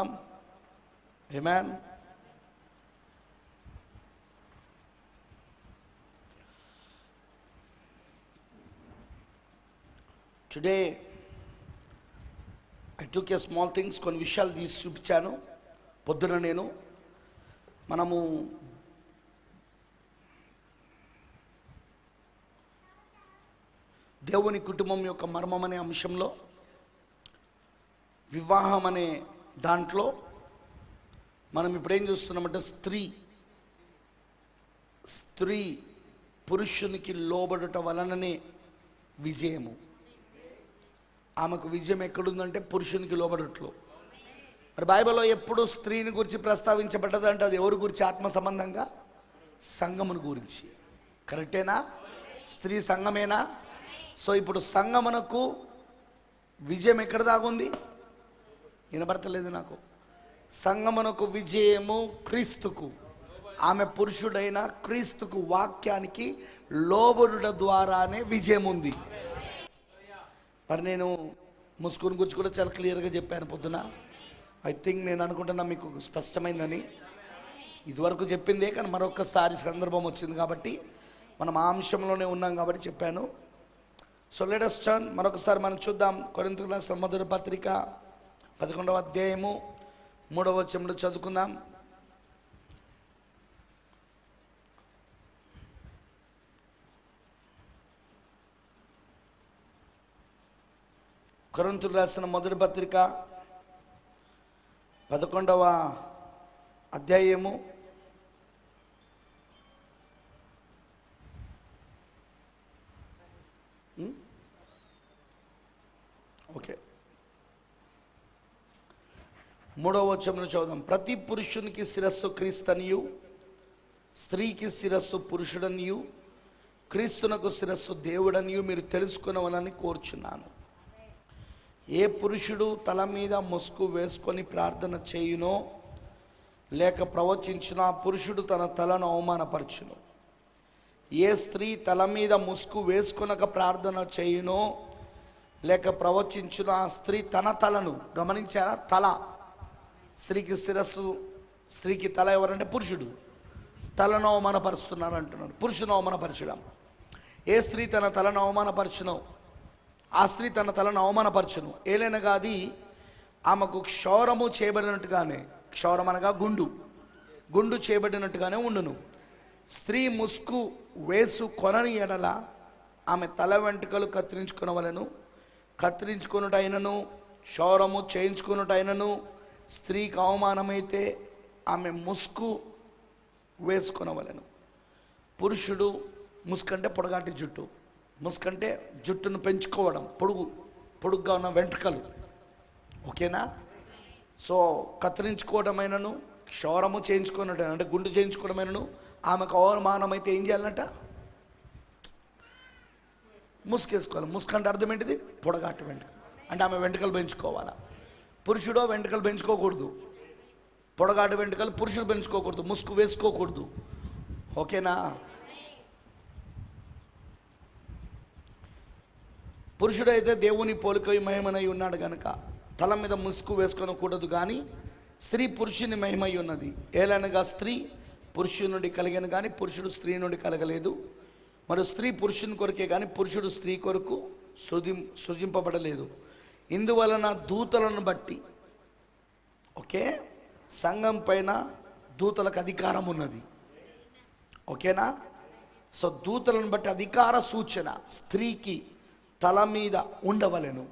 Amen. Today I took a small things, కొన్ని విషయాలు తీసి చూపించాను పొద్దున. మనము దేవుని కుటుంబం యొక్క మర్మం అనే అంశంలో, వివాహం అనే దాంట్లో మనం ఇప్పుడు ఏం చూస్తున్నామంటే, స్త్రీ పురుషునికి లోబడుట వలననే విజయము. ఆమెకు విజయం ఎక్కడుందంటే పురుషునికి లోబడట్లో. మరి బైబిల్లో ఎప్పుడు స్త్రీని గురించి ప్రస్తావించబడ్డదంటే అది ఎవరి గురించి? ఆత్మ సంబంధంగా సంఘమును గురించి. కరెక్టేనా? స్త్రీ సంఘమేనా? సో ఇప్పుడు సంఘమునకు విజయం ఎక్కడ దాగుంది? వినబడతలేదు నాకు. సంఘమునకు విజయము క్రీస్తుకు, ఆమె పురుషుడైన క్రీస్తుకు, వాక్యానికి లోబడుట ద్వారానే విజయం ఉంది. మరి నేను ముసుగుని గురించి కూడా చాలా క్లియర్గా చెప్పాను పొద్దున. ఐ థింక్, నేను అనుకుంటున్నా మీకు స్పష్టమైందని. ఇదివరకు చెప్పిందే, కానీ మరొకసారి సందర్భం వచ్చింది కాబట్టి మనం ఆ అంశంలోనే ఉన్నాం కాబట్టి చెప్పాను. సో లెట్ us turn, మరొకసారి మనం చూద్దాం. కొరింథీయులకు రాసిన మొదటి పత్రిక 11వ అధ్యాయము 3వ వచనంలో చదువుకుందాం. కొరింథీయులకు రాసిన మొదటి పత్రిక 11వ అధ్యాయము 3వ వచనంలో చదువుదాం. ప్రతి పురుషునికి శిరస్సు క్రీస్తనియు, స్త్రీకి శిరస్సు పురుషుడనియు, క్రీస్తునకు శిరస్సు దేవుడనియు మీరు తెలుసుకునవలని కోరుచున్నాను. ఏ పురుషుడు తల మీద ముసుగు వేసుకొని ప్రార్థన చేయునో లేక ప్రవచించునో ఆ పురుషుడు తన తలను అవమానపరచును. ఏ స్త్రీ తల మీద ముసుగు వేసుకొనక ప్రార్థన చేయునో లేక ప్రవచించునో ఆ స్త్రీ తన తలను, గమనించారా? తల. స్త్రీకి శిరస్సు, స్త్రీకి తల ఎవరంటే పురుషుడు. తలను అవమానపరుస్తున్నారు అంటున్నాడు. పురుషుని అవమానపరచడం. ఏ స్త్రీ తన తలను అవమానపరచునో ఆ స్త్రీ తన తలను అవమానపరచును. ఏలైనగా అది ఆమెకు క్షౌరము చేయబడినట్టుగానే, క్షౌరం అనగా గుండు చేయబడినట్టుగానే ఉండును. స్త్రీ ముసుగు వేసు కొనని ఎడల ఆమె తల వెంట్రుకలు కత్తిరించుకునవలెను. కత్తిరించుకున్నటైనను క్షౌరము చేయించుకున్నటైనను స్త్రీకి అవమానమైతే ఆమె ముసుగు వేసుకొనవలెను. పురుషుడు ముసుకంటే పొడగాటి జుట్టు, ముసుకంటే జుట్టును పెంచుకోవడం, పొడుగ్గా ఉన్న వెంట్రుకలు. ఓకేనా? సో కత్తిరించుకోవడమైనను క్షౌరము చేయించుకున్నట్టు అంటే గుండు చేయించుకోవడమైనను ఆమెకు అవమానమైతే ఏం చేయాలన్నట? ముసుకేసుకోవాలి. ముసుకంటే అర్థం ఏంటిది? పొడగాటి వెంట్రుక అంటే ఆమె వెంట్రుకలు పెంచుకోవాలా. పురుషుడో వెంట్రుకలు పెంచుకోకూడదు. పొడగాటి వెంట్రుకలు పురుషుడు పెంచుకోకూడదు, ముసుగు వేసుకోకూడదు. ఓకేనా? పురుషుడైతే దేవుని పోలిక మహిమనై ఉన్నాడు కనుక తల మీద ముసుగు వేసుకొనకూడదు. కానీ స్త్రీ పురుషుని మహిమై ఉన్నది. ఏలనగా స్త్రీ పురుషుని నుండి కలిగిన కానీ పురుషుడు స్త్రీ నుండి కలగలేదు. మరి స్త్రీ పురుషుని కొరకే కానీ పురుషుడు స్త్రీ కొరకు సృజింపబడలేదు. ఇందువలన దూతలను బట్టి, ఓకే, సంఘం పైన దూతలకు అధికారం ఉన్నది. ఓకేనా? సో దూతలను బట్టి అధికార సూచన స్త్రీకి తల మీద ఉండవలెను.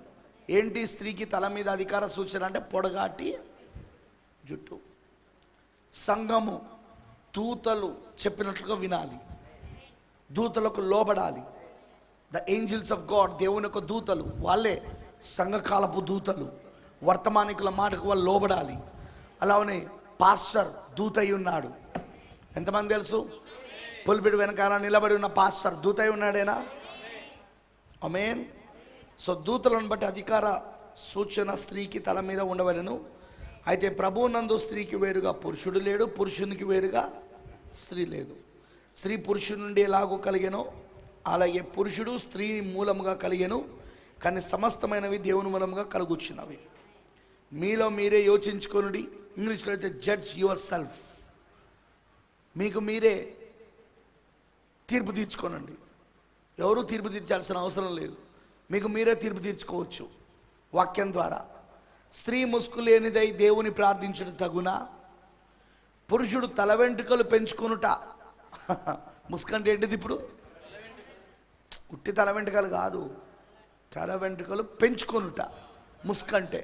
ఏంటి స్త్రీకి తల మీద అధికార సూచన అంటే? పొడగాటి జుట్టు. సంఘము దూతలు చెప్పినట్లుగా వినాలి, దూతలకు లోబడాలి. ద ఏంజిల్స్ ఆఫ్ గాడ్, దేవుని యొక్క దూతలు, వాళ్ళే సంఘకాలపు దూతలు. వర్తమానికుల మాటకు వాళ్ళు లోబడాలి. అలానే పాస్టర్ దూత అయి ఉన్నాడు. ఎంతమంది తెలుసు? పుల్పిడి వెనకాల నిలబడి ఉన్న పాస్టర్ దూత అయి ఉన్నాడేనా? ఆమేన్. సో దూతలను బట్టి అధికార సూచన స్త్రీకి తల మీద ఉండవలెను. అయితే ప్రభువునందు స్త్రీకి వేరుగా పురుషుడు లేడు, పురుషునికి వేరుగా స్త్రీ లేదు. స్త్రీ పురుషుడి నుండి ఎలాగో కలిగెనో అలాగే పురుషుడు స్త్రీ మూలముగా కలిగెను. కానీ సమస్తమైనవి దేవుని మూలముగా కలుగుచున్నవి. మీలో మీరే యోచించుకొనుడి. ఇంగ్లీష్లో అయితే జడ్జ్ యువర్ సెల్ఫ్. మీకు మీరే తీర్పు తీర్చుకోనండి. ఎవరు తీర్పు తీర్చాల్సిన అవసరం లేదు. మీకు మీరే తీర్పు తీర్చుకోవచ్చు వాక్యం ద్వారా. స్త్రీ ముసుగు లేనిదై దేవుని ప్రార్థించడం తగునా? పురుషుడు తల వెంట్రుకలు పెంచుకొనుట. ముసుకంటే ఏంటిది? ఇప్పుడు ఉట్టి తల వెంట్రుకలు కాదు, తల వెంట్రుకలు పెంచుకొనుట. ముసుకంటే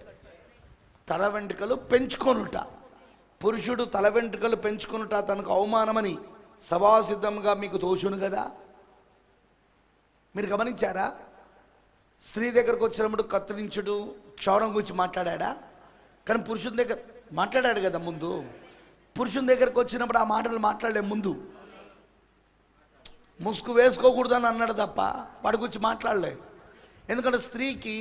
తల వెంట్రుకలు పెంచుకొనుట. పురుషుడు తల వెంట్రుకలు పెంచుకొనుట తనకు అవమానమని సభాసిద్ధంగా మీకు తోచును కదా. మీరు గమనించారా? స్త్రీ దగ్గరకు వచ్చినప్పుడు కత్తిరించుడు, క్షౌరం గురించి మాట్లాడా? కానీ పురుషుని దగ్గర మాట్లాడాడు కదా ముందు. పురుషుని దగ్గరకు వచ్చినప్పుడు ఆ మాటలు మాట్లాడలే. ముందు ముసుగు వేసుకోకూడదని అన్నాడు తప్ప వాడి గురించి మాట్లాడలే. ఎందుకంటే స్త్రీకి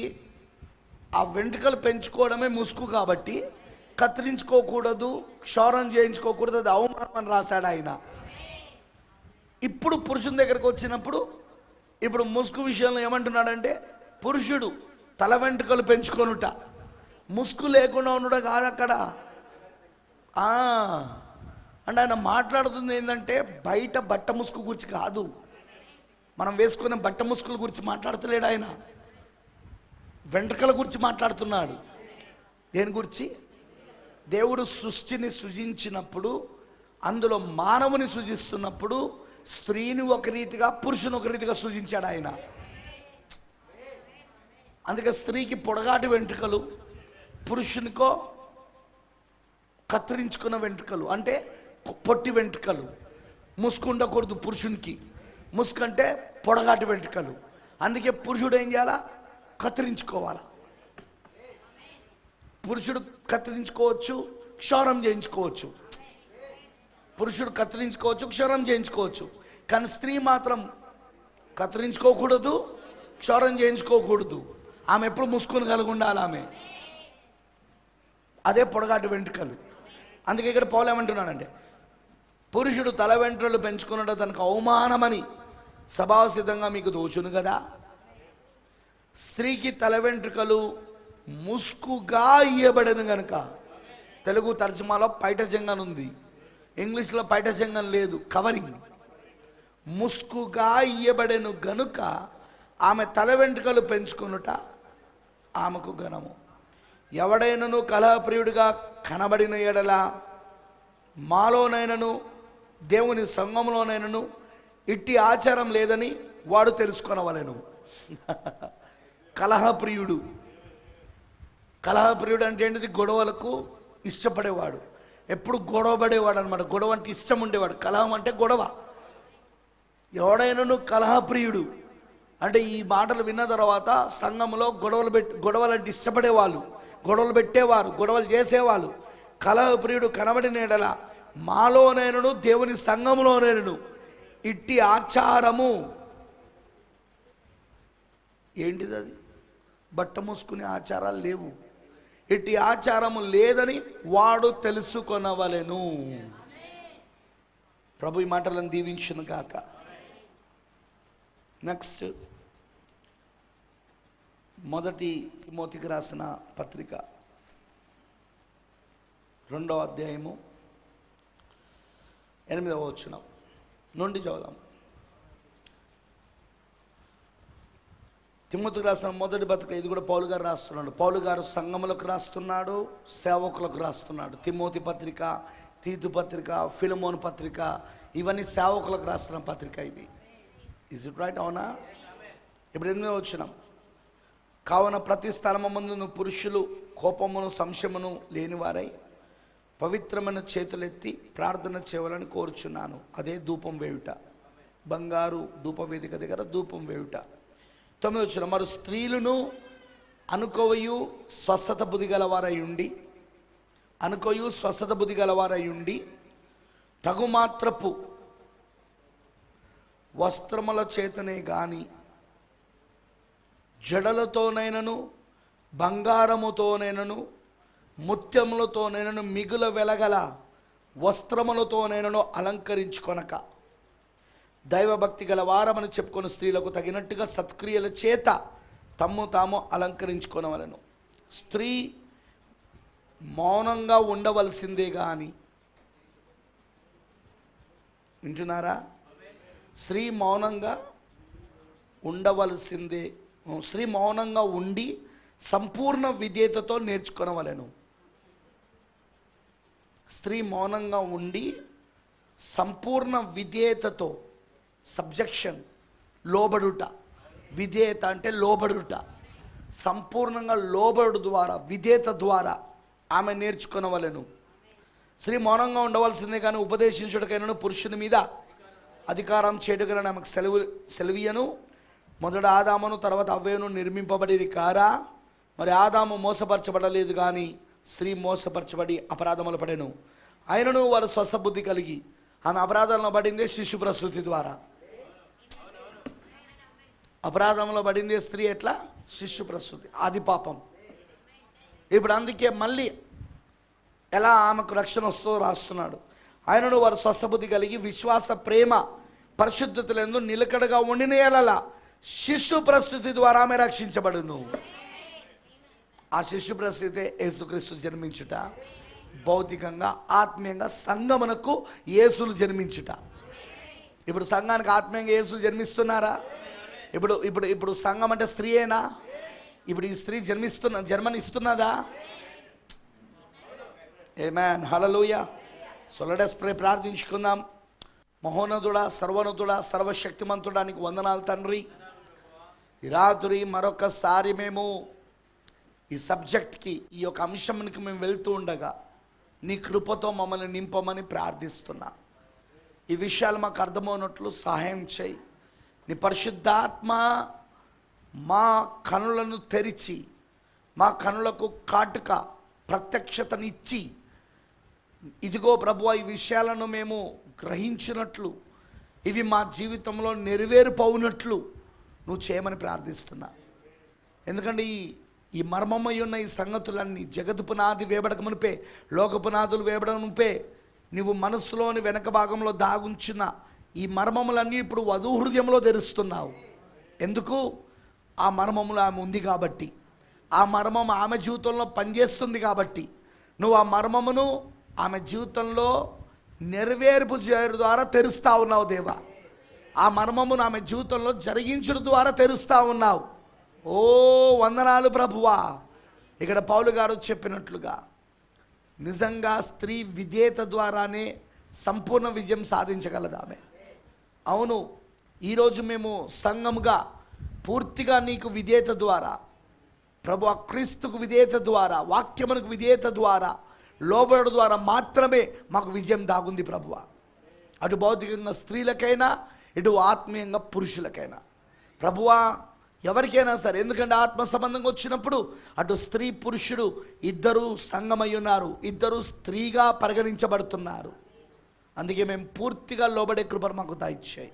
ఆ వెంట్రుకలు పెంచుకోవడమే ముసుగు కాబట్టి కత్తిరించుకోకూడదు, క్షౌరం చేయించుకోకూడదు, అది అవమానం అని రాశాడు ఆయన. ఇప్పుడు పురుషుని దగ్గరకు వచ్చినప్పుడు ఇప్పుడు ముసుగు విషయంలో ఏమంటున్నాడంటే, పురుషుడు తల వెంట్రుకలు పెంచుకొనుట, ముసుగు లేకుండా ఉండడం కాదు అక్కడ. అంటే ఆయన మాట్లాడుతుంది ఏంటంటే బయట బట్ట ముసుగు గురించి కాదు, మనం వేసుకునే బట్ట ముసుగుల గురించి మాట్లాడతలేడు ఆయన. వెంట్రుకల గురించి మాట్లాడుతున్నాడు. దేని గురించి? దేవుడు సృష్టిని సృజించినప్పుడు, అందులో మానవుని సృజిస్తున్నప్పుడు స్త్రీని ఒక రీతిగా, పురుషుని ఒక రీతిగా సృజించాడు ఆయన. అందుకే స్త్రీకి పొడగాటి వెంట్రుకలు, పురుషునికో కత్తిరించుకున్న వెంట్రుకలు, అంటే పొట్టి వెంట్రుకలు. ముసుగు ఉండకూడదు పురుషునికి, ముసుగు అంటే పొడగాటి వెంట్రుకలు. అందుకే పురుషుడు ఏం చేయాలా? కత్తిరించుకోవాలా. పురుషుడు కత్తిరించుకోవచ్చు, క్షౌరం చేయించుకోవచ్చు. పురుషుడు కత్తిరించుకోవచ్చు, క్షౌరం చేయించుకోవచ్చు. కానీ స్త్రీ మాత్రం కత్తిరించుకోకూడదు, క్షౌరం చేయించుకోకూడదు. ఆమె ఎప్పుడు ముసుగుని కలిగి ఉండాలి ఆమె. అదే పొడగాటి వెంట్రుకలు. అందుకే ఇక్కడ పౌలు ఏమంటున్నాడంటే, పురుషుడు తల వెంట్రుకలు పెంచుకున్నట్టు తనకు అవమానమని సభాసిద్ధంగా మీకు దోచును కదా. స్త్రీకి తల వెంట్రుకలు ముసుగుగా ఇయ్యబడను గనుక. తెలుగు తర్జుమాలో పైట జంగన్ ఉంది, ఇంగ్లీష్లో పైట జంగన్ లేదు, కవరింగ్. ముసుగుగా ఇయ్యబడెను గనుక ఆమె తల వెంట్రుకలు పెంచుకొనుట ఆమెకు ఘనము. ఎవడైనను కలహప్రియుడిగా కనబడిన ఎడల మాలోనైనను దేవుని సంఘంలోనైనను ఇట్టి ఆచారం లేదని వాడు తెలుసుకొనవలెను. కలహప్రియుడు. కలహప్రియుడు అంటే ఏంటిది? గొడవలకు ఇష్టపడేవాడు, ఎప్పుడు గొడవ పడేవాడు అనమాట. గొడవ అంటే ఇష్టం ఉండేవాడు, కలహం అంటే గొడవ. ఎవడైనను కలహప్రియుడు అంటే ఈ మాటలు విన్న తర్వాత సంఘంలో గొడవలంటే ఇష్టపడేవాళ్ళు, గొడవలు పెట్టేవారు, గొడవలు చేసేవాళ్ళు. కలహప్రియుడు కనబడిన ఎడల మాలోనైనను దేవుని సంఘంలోనైనను ఇట్టి ఆచారము. ఏంటిది అది? బట్ట మూసుకునే ఆచారాలు లేవు. ఇట్టి ఆచారము లేదని వాడు తెలుసుకొనవలెను. ప్రభు ఈ మాటలను దీవించును గాక. నెక్స్ట్, మొదటి తిమోతికి రాసిన పత్రిక 2వ అధ్యాయము 8వ వచనం నుండి చదువుదాం. తిమోతికి రాసిన మొదటి పత్రిక. ఇది కూడా పౌలు గారు రాస్తున్నాడు. పౌలు గారు సంఘములకు రాస్తున్నాడు, సేవకులకు రాస్తున్నాడు. తిమోతి పత్రిక, తీతు పత్రిక, ఫిలమోను పత్రిక, ఇవన్నీ సేవకులకు రాస్తున్న పత్రిక ఇవి. Is it right? అవునా? ఇప్పుడు 8వ వచనం. కావున ప్రతి స్థలమందును పురుషులు కోపమును సంశయమును లేనివారై పవిత్రమైన చేతులెత్తి ప్రార్థన చేయాలని కోరుచున్నాను. అదే ధూపం వేయుట. బంగారు ధూపవేదిక దగ్గర ధూపం వేయుట. 9వ వచనం. మరి స్త్రీలను అనుకోవయు స్వస్థత బుద్ధి గలవారై ఉండి, అనుకోయు స్వస్థత బుద్ధి గలవారై ఉండి తగుమాత్రపు వస్త్రముల చేతనే గాని జడలతోనైనను బంగారముతోనైనను ముత్యములతోనైనను మిగుల వెలగల వస్త్రములతోనైనను అలంకరించుకొనక దైవభక్తి గల వారమని చెప్పుకొని స్త్రీలకు తగినట్టుగా సత్క్రియల చేత తమ్ము తాము అలంకరించుకొనవలెను. స్త్రీ మౌనంగా ఉండవలసిందే కానీ, వింటున్నారా? స్త్రీ మౌనంగా ఉండవలసిందే. స్త్రీ మౌనంగా ఉండి సంపూర్ణ విధేయతతో నేర్చుకొనవలెను. స్త్రీ మౌనంగా ఉండి సంపూర్ణ విధేయతతో, సబ్జెక్షన్, లోబడుట. విధేయత అంటే లోబడుట. సంపూర్ణంగా లోబడు ద్వారా, విధేయత ద్వారా ఆమె నేర్చుకొనవలెను. స్త్రీ మౌనంగా ఉండవలసిందే కానీ ఉపదేశించుటకైనను పురుషుని మీద అధికారం చేయుటకైనా ఆమెకు సెలవియను. మొదట ఆదామును తర్వాత హవ్వను నిర్మింపబడేది కారా? మరి ఆదాము మోసపరచబడలేదు కానీ స్త్రీ మోసపరచబడి అపరాధములు పడెను. ఆయనను వారు స్వస్థబుద్ధి కలిగి ఆమె అపరాధంలో పడిందే శిశు ప్రసూతి ద్వారా. అపరాధంలో పడిందే స్త్రీ ఎట్లా? శిశు ప్రసూతి, ఆది పాపం. ఇప్పుడు అందుకే మళ్ళీ ఎలా ఆమెకు రక్షణ వస్తుందో రాస్తున్నాడు. ఆయనను వారు స్వస్థబుద్ధి కలిగి విశ్వాస, ప్రేమ, పరిశుద్ధతలందు నిలకడగా ఉండిన ఎడల శిశు ప్రసూతి ద్వారా ఆమె రక్షించబడును. ఆ శిశు ప్రసూతే యేసుక్రీస్తు జన్మించుట, భౌతికంగా ఆత్మీయంగా సంఘమునకు యేసులు జన్మించుట. ఇప్పుడు సంఘానికి ఆత్మీయంగా యేసులు జన్మిస్తున్నారా? ఇప్పుడు ఇప్పుడు ఇప్పుడు సంఘం అంటే స్త్రీయేనా? ఇప్పుడు ఈ స్త్రీ జన్మనిస్తున్నదా? Amen, hallelujah. So let us pray, ప్రార్థించుకుందాం. మహోన్నతుడా, సర్వోన్నతుడా, సర్వశక్తిమంతుడా, నీకు వందనాలు తండ్రి. ఈ రాత్రి మరొకసారి మేము ఈ సబ్జెక్ట్కి, ఈ యొక్క అంశానికి మేము వెళ్తూ ఉండగా నీ కృపతో మమ్మల్ని నింపమని ప్రార్థిస్తున్నా. ఈ విషయాలు మాకు అర్థమవునట్లు సహాయం చేయి. నీ పరిశుద్ధాత్మ మా కనులను తెరిచి, మా కనులకు కాటుక ప్రత్యక్షతనిచ్చి, ఇదిగో ప్రభువా ఈ విషయాలను మేము గ్రహించినట్లు, ఇవి మా జీవితంలో నెరవేరిపోవునట్లు నువ్వు చేయమని ప్రార్థిస్తున్నా. ఎందుకంటే ఈ మర్మమై ఉన్న ఈ సంగతులన్నీ జగతు పునాది వేయబడక మునిపే, లోక పునాదులు వేయబడక మునిపే నువ్వు మనసులోని వెనక భాగంలో దాగుంచిన ఈ మర్మములన్నీ ఇప్పుడు వధూ హృదయంలో తెరుస్తున్నావు. ఎందుకు? ఆ మర్మములు ఆమె ఉంది కాబట్టి, ఆ మర్మం ఆమె జీవితంలో పనిచేస్తుంది కాబట్టి నువ్వు ఆ మర్మమును ఆమె జీవితంలో నెరవేర్పు చేయడం ద్వారా తెరుస్తూ ఉన్నావు దేవా. ఆ మర్మమును ఆమె జీవితంలో జరిగించడం ద్వారా తెరుస్తూ ఉన్నావు. ఓ వందనాలు ప్రభువా. ఇక్కడ పౌలు గారు చెప్పినట్లుగా నిజంగా స్త్రీ విధేయత ద్వారానే సంపూర్ణ విజయం సాధించగలదు ఆమె. అవును, ఈరోజు మేము సంఘముగా పూర్తిగా నీకు విధేయత ద్వారా, ప్రభు క్రీస్తుకు విధేయత ద్వారా, వాక్యమునకు విధేయత ద్వారా, లోబడడం ద్వారా మాత్రమే మాకు విజయం దాగుంది ప్రభువా. అటు భౌతికంగా స్త్రీలకైనా, ఇటు ఆత్మీయంగా పురుషులకైనా ప్రభువా, ఎవరికైనా సరే. ఎందుకంటే ఆత్మ సంబంధంగా వచ్చినప్పుడు అటు స్త్రీ పురుషుడు ఇద్దరు సంగమై ఉన్నారు, ఇద్దరు స్త్రీగా పరిగణించబడుతున్నారు. అందుకే మేము పూర్తిగా లోబడే కృపను మాకు దయచేయి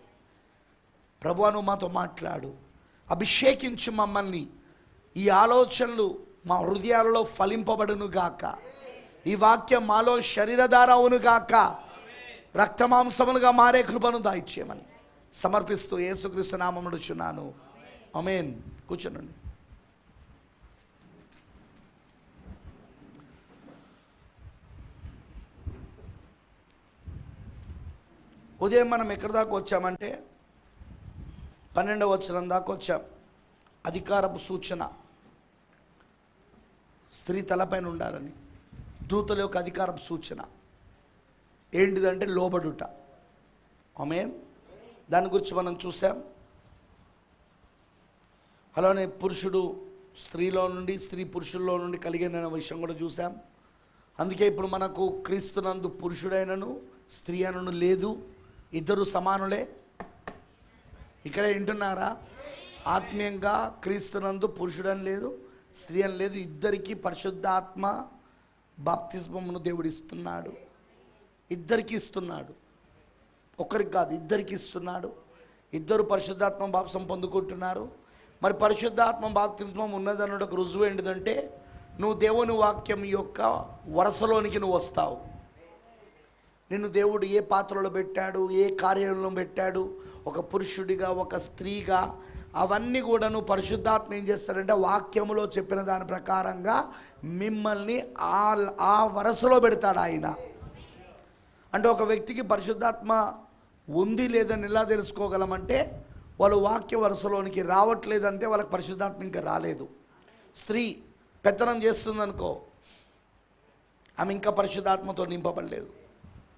ప్రభువా. నువ్వు మాతో మాట్లాడు, అభిషేకించు మమ్మల్ని. ఈ ఆలోచనలు మా హృదయాలలో ఫలింపబడును గాక. ఈ వాక్యం మాలో శరీరధార అవును గాక. రక్తమాంసములుగా మారే కృపను దయచేయమని సమర్పిస్తూ యేసుక్రీస్తు నామమున అడుగుచున్నాను, ఆమేన్. కూర్చోనండి. ఉదయం మనం ఎక్కడి దాకా వచ్చామంటే 12వ వచనం దాకా వచ్చాం. అధికారపు సూచన, స్త్రీ తలపైన ఉండాలని దూతల యొక్క అధికారపు సూచన ఏంటిదంటే లోబడుట. ఆమేన్. దాని గురించి మనం చూసాం. అలానే పురుషుడు స్త్రీలో నుండి, స్త్రీ పురుషుల్లో నుండి కలిగిన విషయం కూడా చూసాం. అందుకే ఇప్పుడు మనకు క్రీస్తునందు పురుషుడైనను స్త్రీ అయినను లేదు, ఇద్దరు సమానులే. ఇక్కడ వింటున్నారా? ఆత్మీయంగా క్రీస్తునందు పురుషుడని లేదు, స్త్రీ అని లేదు, ఇద్దరికి పరిశుద్ధాత్మ బాప్తిస్మమును దేవుడు ఇస్తున్నాడు. ఇద్దరికి ఇస్తున్నాడు, ఒకరికి కాదు, ఇద్దరికి ఇస్తున్నాడు. ఇద్దరు పరిశుద్ధాత్మ బాప్సం పొందుకుంటున్నారు. మరి పరిశుద్ధాత్మ బాప్తిస్మం ఉన్నదన్న ఒక రుజువు ఏంటిదంటే నువ్వు దేవుని వాక్యం యొక్క వరసలోనికి నువ్వు వస్తావు. నిన్ను దేవుడు ఏ పాత్రలో పెట్టాడు, ఏ కార్యంలో పెట్టాడు, ఒక పురుషుడిగా, ఒక స్త్రీగా, అవన్నీ కూడాను పరిశుద్ధాత్మ ఏం చేస్తాడంటే వాక్యములో చెప్పిన దాని ప్రకారంగా మిమ్మల్ని ఆ వరసలో పెడతాడు ఆయన. అంటే ఒక వ్యక్తికి పరిశుద్ధాత్మ ఉంది లేదని ఎలా తెలుసుకోగలమంటే వాళ్ళు వాక్య వరుసలోనికి రావట్లేదంటే వాళ్ళకి పరిశుద్ధాత్మ ఇంకా రాలేదు. స్త్రీ పెత్తనం చేస్తుందనుకో, ఆమె ఇంకా పరిశుద్ధాత్మతో నింపబడలేదు.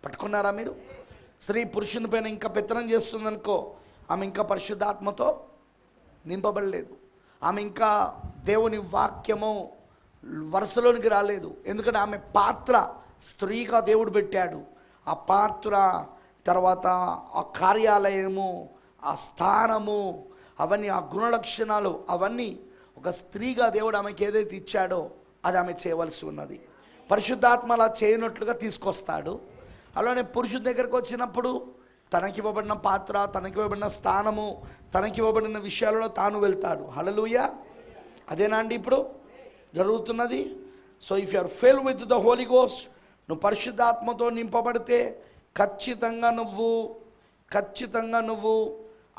పట్టుకున్నారా మీరు? స్త్రీ పురుషుని పైన ఇంకా పెత్తనం చేస్తుందనుకో, ఆమె ఇంకా పరిశుద్ధాత్మతో నింపబడలేదు. ఆమె ఇంకా దేవుని వాక్యము వరుసలోనికి రాలేదు. ఎందుకంటే ఆమె పాత్ర స్త్రీగా దేవుడు పెట్టాడు. ఆ పాత్ర తర్వాత ఆ కార్యాలయము, ఆ స్థానము, అవన్నీ ఆ గుణలక్షణాలు అవన్నీ ఒక స్త్రీగా దేవుడు ఆమెకి ఏదైతే ఇచ్చాడో అది ఆమె చేయవలసి ఉన్నది. పరిశుద్ధాత్మ అలా చేయనట్లుగా తీసుకొస్తాడు. అలానే పురుషుడి దగ్గరకు వచ్చినప్పుడు తనకివ్వబడిన పాత్ర, తనకివ్వబడిన స్థానము, తనకివ్వబడిన విషయాలలో తాను వెళ్తాడు. హల్లెలూయా. అదేనా అండి ఇప్పుడు జరుగుతున్నది? So if you are filled with the holy ghost, నువ్వు పరిశుద్ధాత్మతో నింపబడితే ఖచ్చితంగా నువ్వు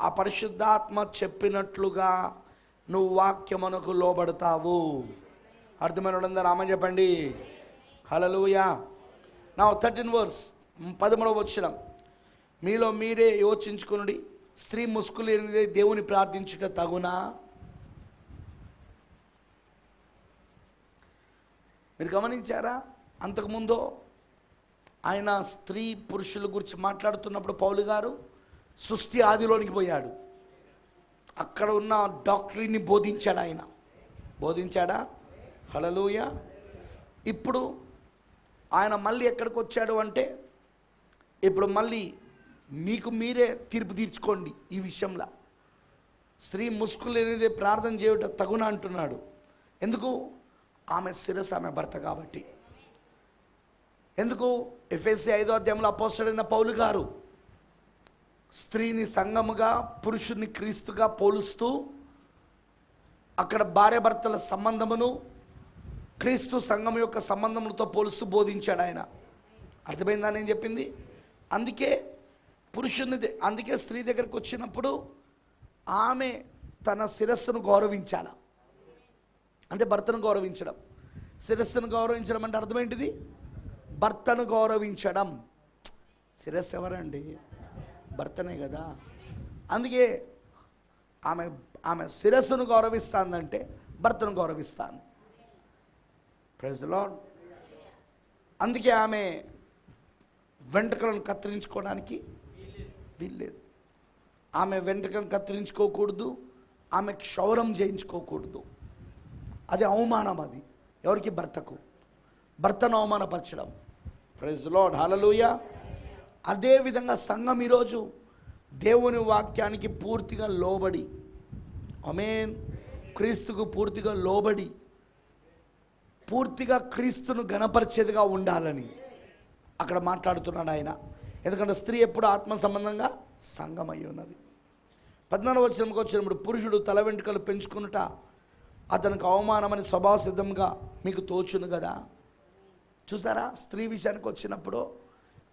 ఆ పరిశుద్ధాత్మ చెప్పినట్లుగా నువ్వు వాక్యమునకు లోబడతావు. అర్థమైన వాళ్ళందరూ ఆమె చెప్పండి. హల్లెలూయా. నా 13 వర్స్ 13వ వచనం, మీలో మీరే యోచించుకునుడి, స్త్రీ ముసుగు లేనిదే దేవుని ప్రార్థించుట తగునా? మీరు గమనించారా? అంతకుముందు ఆయన స్త్రీ పురుషుల గురించి మాట్లాడుతున్నప్పుడు పౌలు గారు సృష్టి ఆదిలోనికి పోయాడు. అక్కడ ఉన్న డాక్టరీని బోధించాడు. ఆయన బోధించాడా? హల్లెలూయా. ఇప్పుడు ఆయన మళ్ళీ ఎక్కడికి వచ్చాడు అంటే, ఇప్పుడు మళ్ళీ మీకు మీరే తీర్పు తీర్చుకోండి ఈ విషయంలో. స్త్రీ ముసుగు లేనిదే ప్రార్థన చేయట తగున అంటున్నాడు. ఎందుకు? ఆమె శిరస్సు, ఆమె భర్త కాబట్టి. ఎందుకు? ఎఫెసీ 5వ అధ్యాయంలో అపోస్తలుడైన పౌలు గారు స్త్రీని సంఘముగా, పురుషుని క్రీస్తుగా పోలుస్తూ అక్కడ భార్యాభర్తల సంబంధమును క్రీస్తు సంఘం యొక్క సంబంధములతో పోలుస్తూ బోధించాడు ఆయన. అర్థమైందా నేను చెప్పింది? అందుకే స్త్రీ దగ్గరకు వచ్చినప్పుడు ఆమె తన శిరస్సును గౌరవించాల. అంటే భర్తను గౌరవించడం. శిరస్సును గౌరవించడం అంటే అర్థం ఏంటిది? భర్తను గౌరవించడం. శిరస్సు ఎవరండి? భర్తనే కదా. అందుకే ఆమె శిరస్సును గౌరవిస్తానంటే భర్తను గౌరవిస్తాను. Praise the lord. అందుకే ఆమె వెంట్రుకలను కత్తిరించుకోవడానికి వీల్లేదు. ఆమె వెంట్రుకలను కత్తిరించుకోకూడదు, ఆమె క్షౌరం చేయించుకోకూడదు. అది అవమానం. అది ఎవరికి? భర్తకు. భర్తను అవమానపరచడం. Praise the lord. హల్లెలూయా. అదేవిధంగా సంఘం ఈరోజు దేవుని వాక్యానికి పూర్తిగా లోబడి, ఆమేన్, క్రీస్తుకు పూర్తిగా లోబడి పూర్తిగా క్రీస్తును గణపరిచేదిగా ఉండాలని అక్కడ మాట్లాడుతున్నాడు ఆయన. ఎందుకంటే స్త్రీ ఎప్పుడు ఆత్మ సంబంధంగా సంఘం అయి ఉన్నది. 14వ వచనంకి వచ్చినప్పుడు, పురుషుడు తల వెంట్రుకలు పెంచుకునుట అతనికి అవమానమని స్వభావ సిద్ధంగా మీకు తోచును కదా. చూసారా? స్త్రీ విషయానికి వచ్చినప్పుడు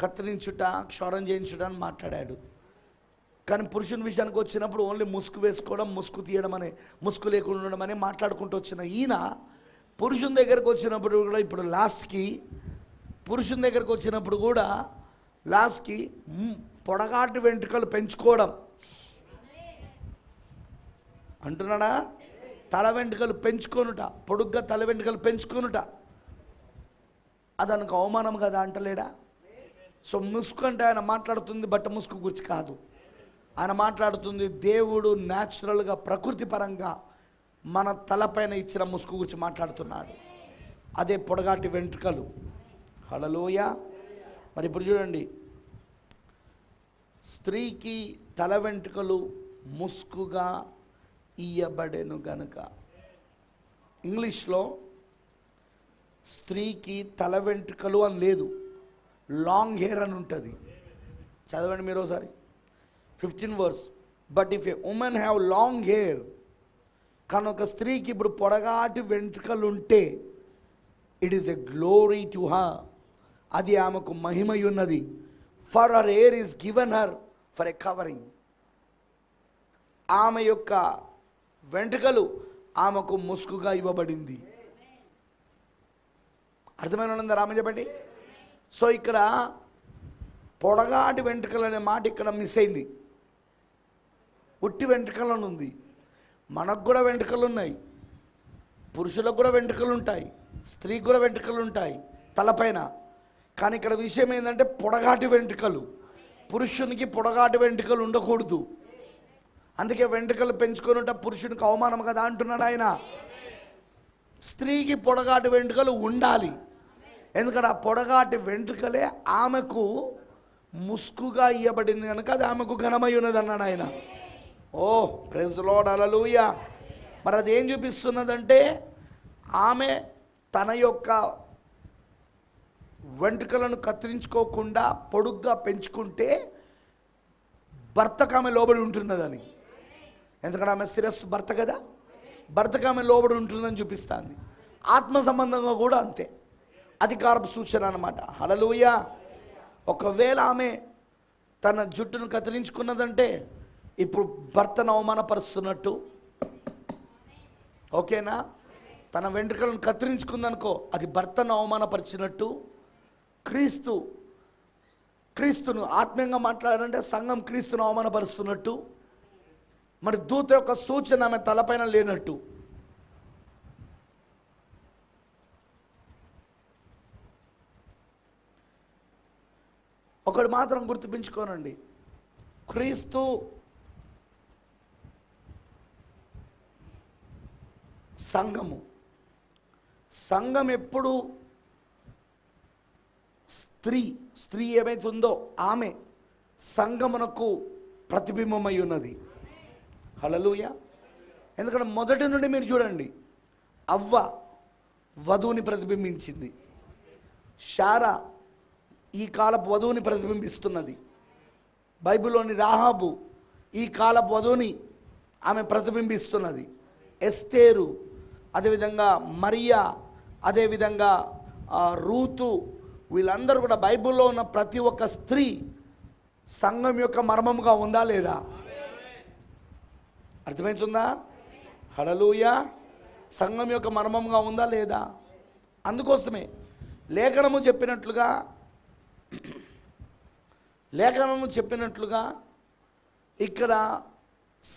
కత్తిరించుట, క్షౌరం చేయించుట అని మాట్లాడాడు. కానీ పురుషుని విషయానికి వచ్చినప్పుడు ఓన్లీ ముసుగు వేసుకోవడం, ముసుగు తీయడం అనే, ముసుగు లేకుండా ఉండడం అనే మాట్లాడుకుంటూ వచ్చిన ఈయన పురుషుని దగ్గరకు వచ్చినప్పుడు కూడా ఇప్పుడు లాస్ట్కి పొడగాటి వెంట్రుకలు పెంచుకోవడం అంటున్నాడా? తల వెంట్రుకలు పెంచుకొనుట, పొడుగ్గా తల వెంట్రుకలు పెంచుకొనుట అదనకు అవమానం కదా అంటలేడా? సో ముసుగు అంటే ఆయన మాట్లాడుతుంది బట్ట ముసుగు గురించి కాదు. ఆయన మాట్లాడుతుంది దేవుడు న్యాచురల్గా, ప్రకృతి పరంగా మన తలపైన ఇచ్చిన ముసుగు గురించి మాట్లాడుతున్నాడు. అదే పొడగాటి వెంట్రుకలు. హల్లెలూయా. మరి ఇప్పుడు చూడండి, స్త్రీకి తల వెంట్రుకలు ముసుగుగా ఇయ్యబడెను గనుక. ఇంగ్లీష్లో స్త్రీకి తల వెంట్రుకలు అని లేదు, లాంగ్ హెయిర్ అని ఉంటుంది. చదవండి మీరు ఒకసారి 15 verse. But if a woman have long hair, కానీ ఒక స్త్రీకి ఇప్పుడు పొడగాటి వెంట్రుకలు ఉంటే it is a glory to her, అది ఆమెకు మహిమయున్నది. For her hair is given her for a covering. ఆమె యొక్క వెంట్రుకలు ఆమెకు ముసుగుగా ఇవ్వబడింది. అర్థమైన రామ చెప్పండి. సో ఇక్కడ పొడగాటి వెంట్రుకలు అనే మాట ఇక్కడ మిస్ అయింది. ఉట్టి వెంట్రుకలను ఉంది. మనకు కూడా వెంట్రుకలు ఉన్నాయి, పురుషులకు కూడా వెంట్రుకలు ఉంటాయి, స్త్రీకి కూడా వెంట్రుకలు ఉంటాయి తలపైన. కానీ ఇక్కడ విషయం ఏంటంటే పొడగాటి వెంట్రుకలు. పురుషునికి పొడగాటి వెంట్రుకలు ఉండకూడదు. అందుకే వెంట్రుకలు పెంచుకొని పురుషునికి అవమానం కదా అంటున్నాడు ఆయన. స్త్రీకి పొడగాటి వెంట్రుకలు ఉండాలి. ఎందుకంటే ఆ పొడగాటి వెంట్రుకలే ఆమెకు ముసుగుగా ఇవ్వబడింది కనుక అది ఆమెకు ఘనమై ఉన్నది అన్నాడు ఆయన. ఓ ప్రైజ్ ది లార్డ్, హల్లెలూయా. మరి అది ఏం చూపిస్తున్నదంటే ఆమె తన యొక్క వెంట్రుకలను కత్తిరించుకోకుండా పొడుగ్గా పెంచుకుంటే భర్తకు ఆమె లోబడి ఉంటున్నదని. ఎందుకంటే ఆమె శిరస్సు భర్త కదా, భర్తకు ఆమె లోబడి ఉంటుందని చూపిస్తుంది. ఆత్మ సంబంధంగా కూడా అంతే, అధికారపు సూచన అన్నమాట. హల్లెలూయా. ఒకవేళ ఆమె తన జుట్టును కత్తిరించుకున్నదంటే ఇప్పుడు భర్తను అవమానపరుస్తున్నట్టు. ఓకేనా? తన వెంట్రుకలను కత్తిరించుకుందనుకో అది భర్తను అవమానపరిచినట్టు. క్రీస్తును ఆత్మీయంగా మాట్లాడాలంటే సంఘం క్రీస్తును అవమానపరుస్తున్నట్టు. మరి దూత యొక్క సూచన ఆమె తలపైన లేనట్టు. ఒకటి మాత్రం గుర్తుపించుకోనండి, క్రీస్తు సంఘం ఎప్పుడు స్త్రీ ఏమైతుందో ఆమె సంఘమునకు ప్రతిబింబమై ఉన్నది. హల్లెలూయా. ఎందుకంటే మొదటి నుండి మీరు చూడండి, అవ్వ వధువుని ప్రతిబింబించింది, శారా ఈ కాలపు వధువుని ప్రతిబింబిస్తున్నది, బైబిల్లోని రాహాబు ఈ కాలపు వధువుని ఆమె ప్రతిబింబిస్తున్నది, ఎస్తేరు, అదేవిధంగా మరియా, అదేవిధంగా రూతు, వీళ్ళందరూ కూడా బైబిల్లో ఉన్న ప్రతి ఒక్క స్త్రీ సంఘం యొక్క మర్మముగా ఉందా లేదా? అర్థమవుతుందా? హల్లెలూయా. సంఘం యొక్క మర్మంగా ఉందా లేదా? అందుకోసమే లేఖనము చెప్పినట్లుగా ఇక్కడ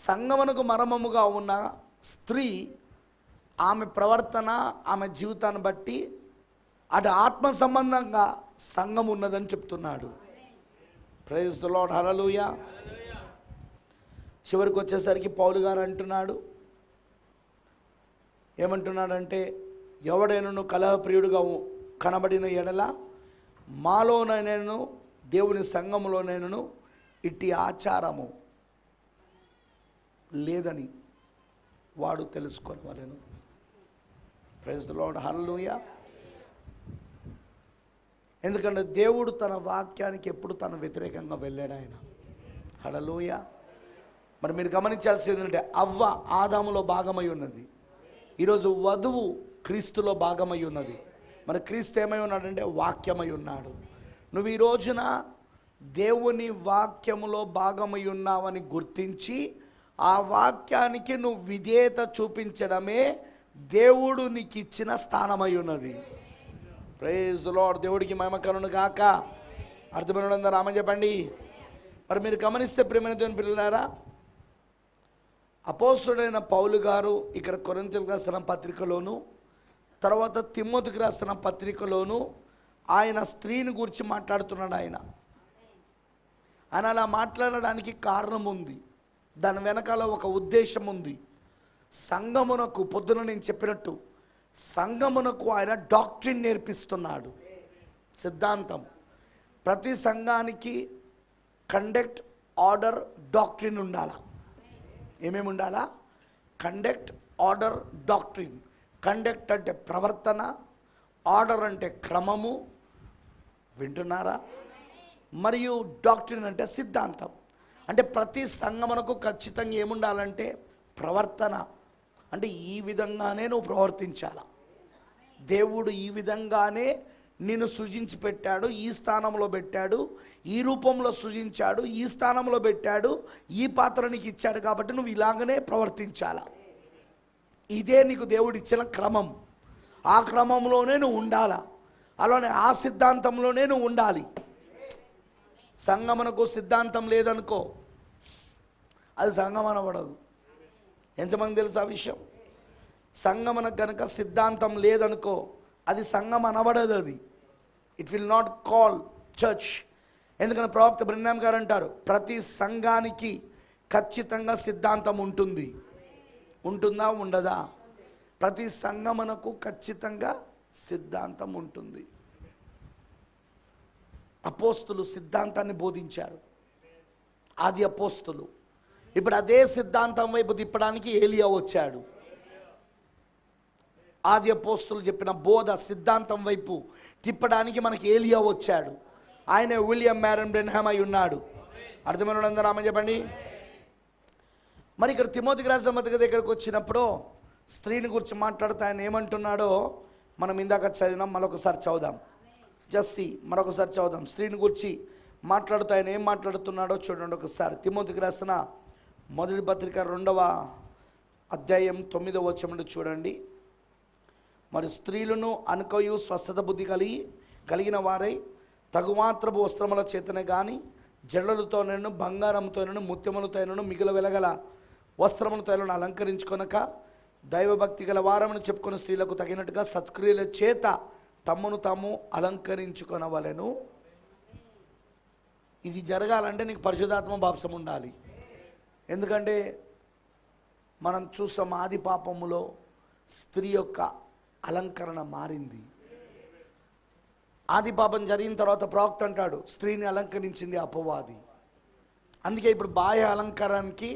సంఘమునకు మర్మముగా ఉన్న స్త్రీ ఆమె ప్రవర్తన, ఆమె జీవితాన్ని బట్టి అటు ఆత్మ సంబంధంగా సంఘం ఉన్నదని చెప్తున్నాడు. ప్రైజ్ ది లార్డ్, హల్లెలూయా. చివరికి వచ్చేసరికి పౌలు గారు అంటున్నాడు, ఏమంటున్నాడంటే, ఎవడైనను కలహప్రియుడుగా కనబడిన ఎడల మాలోనైనను దేవుని సంఘములోనైనను ఇట్టి ఆచారము లేదని వాడు తెలుసుకోవాలను. ప్రైజ్ ది లార్డ్, హల్లెలూయా. ఎందుకంటే దేవుడు తన వాక్యానికి ఎప్పుడు తన వ్యతిరేకంగా వెళ్ళాడు ఆయన. హల్లెలూయా. మరి మీరు గమనించాల్సింది ఏంటంటే అవ్వ ఆదాములో భాగమై ఉన్నది, ఈరోజు వధువు క్రీస్తులో భాగమై ఉన్నది. మరి క్రీస్తు ఏమై ఉన్నాడంటే వాక్యమై ఉన్నాడు. నువ్వు ఈ రోజున దేవుని వాక్యములో భాగమై ఉన్నావని గుర్తించి ఆ వాక్యానికి నువ్వు విధేయత చూపించడమే దేవుడు నీకు ఇచ్చిన స్థానమై ఉన్నది. Praise the lord. దేవుడికి మహిమ కలుగును గాక. అర్థమైన రామ చెప్పండి. మరి మీరు గమనిస్తే ప్రియమైన దేవుని పిల్లలారా, అపోస్తలుడైన పౌలు గారు ఇక్కడ కొరింథీయులకు రాసిన పత్రికలోను, తర్వాత తిమోతికి రాసిన పత్రికలోను ఆయన స్త్రీని గురించి మాట్లాడుతున్నాడు. ఆయన అలా మాట్లాడడానికి కారణం ఉంది, దాని వెనకాల ఒక ఉద్దేశం ఉంది. సంఘమునకు పొద్దున నేను చెప్పినట్టు సంఘమునకు ఆయన డాక్ట్రిన్ నేర్పిస్తున్నాడు, సిద్ధాంతం. ప్రతి సంఘానికి కండక్ట్, ఆర్డర్, డాక్ట్రిన్ ఉండాలా. ఏమేమి ఉండాలా? Conduct, order, doctrine. కండక్ట్ అంటే ప్రవర్తన, ఆర్డర్ అంటే క్రమము, వింటున్నారా? మరియు డాక్ట్రిన్ అంటే సిద్ధాంతం. అంటే ప్రతి సంఘమునకు ఖచ్చితంగా ఏముండాలంటే ప్రవర్తన, అంటే ఈ విధంగానే నువ్వు ప్రవర్తించాలా. దేవుడు ఈ విధంగానే నిన్ను సృజించి పెట్టాడు, ఈ స్థానంలో పెట్టాడు, ఈ రూపంలో సృజించాడు, ఈ స్థానంలో పెట్టాడు, ఈ పాత్ర నీకు ఇచ్చాడు, కాబట్టి నువ్వు ఇలాగనే ప్రవర్తించాలా. ఇదే నీకు దేవుడు ఇచ్చిన క్రమం. ఆ క్రమంలోనే నువ్వు ఉండాలా, అలానే ఆ సిద్ధాంతంలోనే నువ్వు ఉండాలి. సంగమనకు సిద్ధాంతం లేదనుకో, అది సంఘం అనబడదు. ఎంతమంది తెలుసు ఆ విషయం? సంగమనకు గనక సిద్ధాంతం లేదనుకో, అది సంఘం అనబడదు. అది it will not call church. ఎందుకంటే ప్రవక్త బ్రహ్నాం గారు అంటారు, ప్రతి సంఘానికి ఖచ్చితంగా సిద్ధాంతం ఉంటుంది. ఉంటుందా ఉండదా? ప్రతి సంఘమునకు ఖచ్చితంగా సిద్ధాంతం ఉంటుంది. అపోస్తులు సిద్ధాంతాన్ని బోధించారు, ఆది అపోస్తులు. ఇప్పుడు అదే సిద్ధాంతం వైపు తిప్పడానికి ఏలియా వచ్చాడు. ఆది అపోస్తులు చెప్పిన బోధ సిద్ధాంతం వైపు తిప్పడానికి మనకి ఏలియా వచ్చాడు. ఆయన విలియం మ్యారన్ బ్రెన్హామ్ అయి ఉన్నాడు. అర్థమైన అందరూ ఆమె చెప్పండి. మరి ఇక్కడ తిమోతికి రాసిన పత్రిక దగ్గరకు వచ్చినప్పుడు స్త్రీని గురించి మాట్లాడుతూ ఆయన ఏమంటున్నాడో మనం ఇందాక చదివినాం, మరొకసారి చదువుదాం. జస్సి మరొకసారి చదువుదాం. స్త్రీని గురించి మాట్లాడుతూ ఆయన ఏం మాట్లాడుతున్నాడో చూడండి ఒకసారి. తిమోతికి రాసిన మొదటి పత్రిక 2వ అధ్యాయం 9వ వచనం చూడండి. మరి స్త్రీలను అనుకయు స్వస్థత బుద్ధి కలిగిన వారై తగుమాత్రపు వస్త్రముల చేతనే కానీ జడలతోనూ బంగారంతోనూ ముత్యములతోనూ మిగుల వెలగల వస్త్రములతోనూ అలంకరించుకొనక దైవభక్తి గల వారమని చెప్పుకున్న స్త్రీలకు తగినట్టుగా సత్క్రియల చేత తమ్మును తాము అలంకరించుకొనవలెను. ఇది జరగాలంటే నీకు పరిశుద్ధాత్మ బాప్సం ఉండాలి. ఎందుకంటే మనం చూస్తాం ఆది పాపములో స్త్రీ యొక్క అలంకరణ మారింది. ఆది పాపం జరిగిన తర్వాత ప్రవక్త అంటాడు, స్త్రీని అలంకరించింది అపవాది. అందుకే ఇప్పుడు బాహ్య అలంకారానికి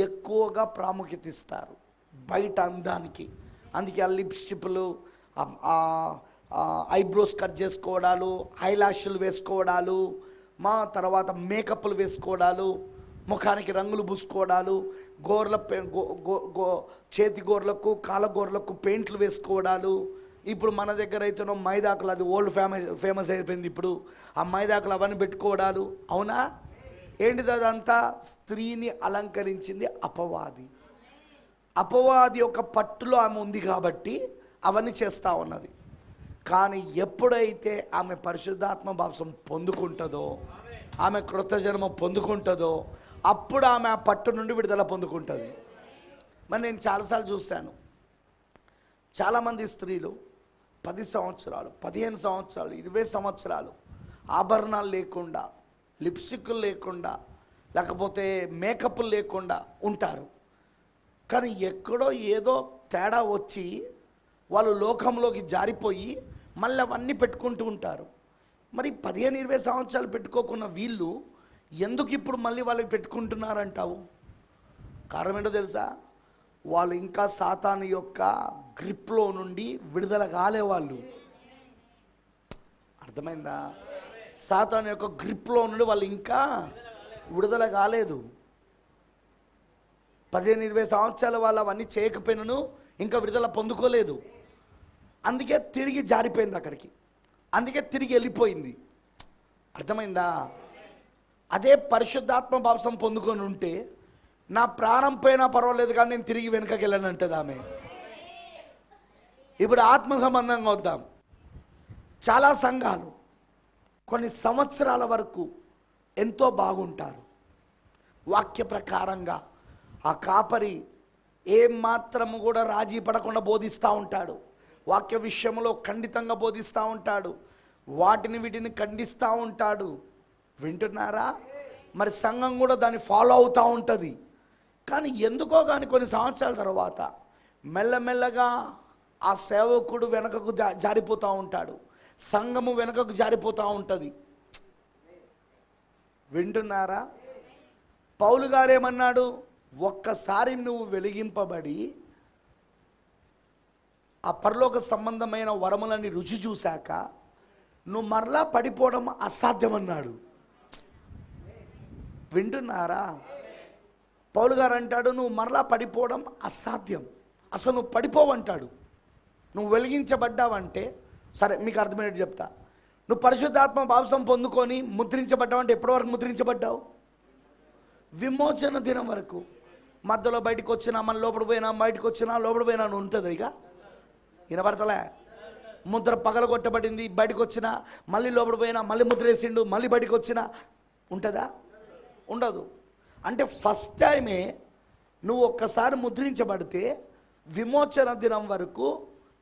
ఎక్కువగా ప్రాముఖ్యత ఇస్తారు, బయట అందానికి. అందుకే ఆ లిప్స్టిక్లు, ఐబ్రోస్ కట్ చేసుకోవడాలు, ఐలాషులు వేసుకోవడాలు, తర్వాత మేకప్లు వేసుకోవడాలు, ముఖానికి రంగులు పూసుకోవడాలు, చేతి గోర్లకు కాళ్ళ గోర్లకు పెయింట్లు వేసుకోవడాలు. ఇప్పుడు మన దగ్గర అయితేనో మైదాకులు, అది ఓల్డ్ ఫేమస్ అయిపోయింది ఇప్పుడు. ఆ మైదాకులు అవన్నీ పెట్టుకోవడాలు. అవునా? ఏంటిది అదంతా? స్త్రీని అలంకరించింది అపవాది. అపవాది యొక్క పట్టులో ఆమె ఉంది కాబట్టి అవన్నీ చేస్తూ ఉన్నది. కానీ ఎప్పుడైతే ఆమె పరిశుద్ధాత్మ బాప్సం పొందుకుంటుందో, ఆమె కృత జన్మ పొందుకుంటుందో, అప్పుడు ఆమె ఆ పట్టు నుండి విడుదల పొందుకుంటుంది. మరి నేను చాలాసార్లు చూశాను, చాలామంది స్త్రీలు 10 సంవత్సరాలు, 15 సంవత్సరాలు, 20 సంవత్సరాలు ఆభరణాలు లేకుండా, లిప్స్టిక్లు లేకుండా, లేకపోతే మేకప్లు లేకుండా ఉంటారు. కానీ ఎక్కడో ఏదో తేడా వచ్చి వాళ్ళు లోకంలోకి జారిపోయి మళ్ళీ అవన్నీ పెట్టుకుంటూ ఉంటారు. మరి 15-20 సంవత్సరాలు పెట్టుకోకున్న వీళ్ళు ఎందుకు ఇప్పుడు మళ్ళీ వాళ్ళకి పెట్టుకుంటున్నారంటావు? కారణం ఏంటో తెలుసా? వాళ్ళు ఇంకా సాతాను యొక్క గ్రిప్లో నుండి విడుదల కాలేవాళ్ళు. అర్థమైందా? సాతాను యొక్క గ్రిప్లో నుండి వాళ్ళు ఇంకా విడుదల కాలేదు. 15-20 సంవత్సరాల వాళ్ళు అవన్నీ చేయకపోయినను ఇంకా విడుదల పొందుకోలేదు. అందుకే తిరిగి జారిపోయింది అక్కడికి, అందుకే తిరిగి వెళ్ళిపోయింది. అర్థమైందా? అదే పరిశుద్ధాత్మ బాప్సం పొందుకొని ఉంటే నా ప్రాణం పోయినా పర్వాలేదు కానీ నేను తిరిగి వెనుకకి వెళ్ళనంటది ఆమె. ఇప్పుడు ఆత్మ సంబంధంగా వద్దాం. చాలా సంఘాలు కొన్ని సంవత్సరాల వరకు ఎంతో బాగుంటారు, వాక్య ప్రకారంగా. ఆ కాపరి ఏం మాత్రము కూడా రాజీ పడకుండా బోధిస్తూ ఉంటాడు, వాక్య విషయంలో ఖండితంగా బోధిస్తూ ఉంటాడు, వాటిని వీటిని ఖండిస్తూ ఉంటాడు. వింటున్నారా? మరి సంఘం కూడా దాన్ని ఫాలో అవుతూ ఉంటుంది. కానీ ఎందుకో కానీ కొన్ని సంవత్సరాల తర్వాత మెల్లమెల్లగా ఆ సేవకుడు వెనకకు జారిపోతూ ఉంటాడు, సంఘము వెనకకు జారిపోతూ ఉంటుంది. వింటున్నారా? పౌలు గారేమన్నాడు? ఒక్కసారి నువ్వు వెలిగింపబడి ఆ పరలోక సంబంధమైన వరములని రుచి చూశాక నువ్వు మరలా పడిపోవడం అసాధ్యమన్నాడు. వింటున్నారా? పౌలు గారు అంటాడు, నువ్వు మరలా పడిపోవడం అసాధ్యం, అసలు నువ్వు పడిపోవంటాడు. నువ్వు వెలిగించబడ్డావంటే, సరే మీకు అర్థమయ్యేట్టు చెప్తా. నువ్వు పరిశుద్ధాత్మ బాప్సం పొందుకొని ముద్రించబడ్డావంటే ఎప్పటి వరకు ముద్రించబడ్డావు? విమోచన దినం వరకు. మధ్యలో బయటకు వచ్చినా మళ్ళీ లోపల పోయినా బయటకు వచ్చినా లోపల పోయినా అని ఉంటుంది. ఇక వినపడతలే. ముద్ర పగల కొట్టబడింది, బయటకు వచ్చినా మళ్ళీ లోపల పోయినా మళ్ళీ ముద్ర వేసిండు, మళ్ళీ బయటకు వచ్చినా ఉంటుందా? ఉండదు. అంటే ఫస్ట్ టైమే నువ్వు ఒక్కసారి ముద్రించబడితే విమోచన దినం వరకు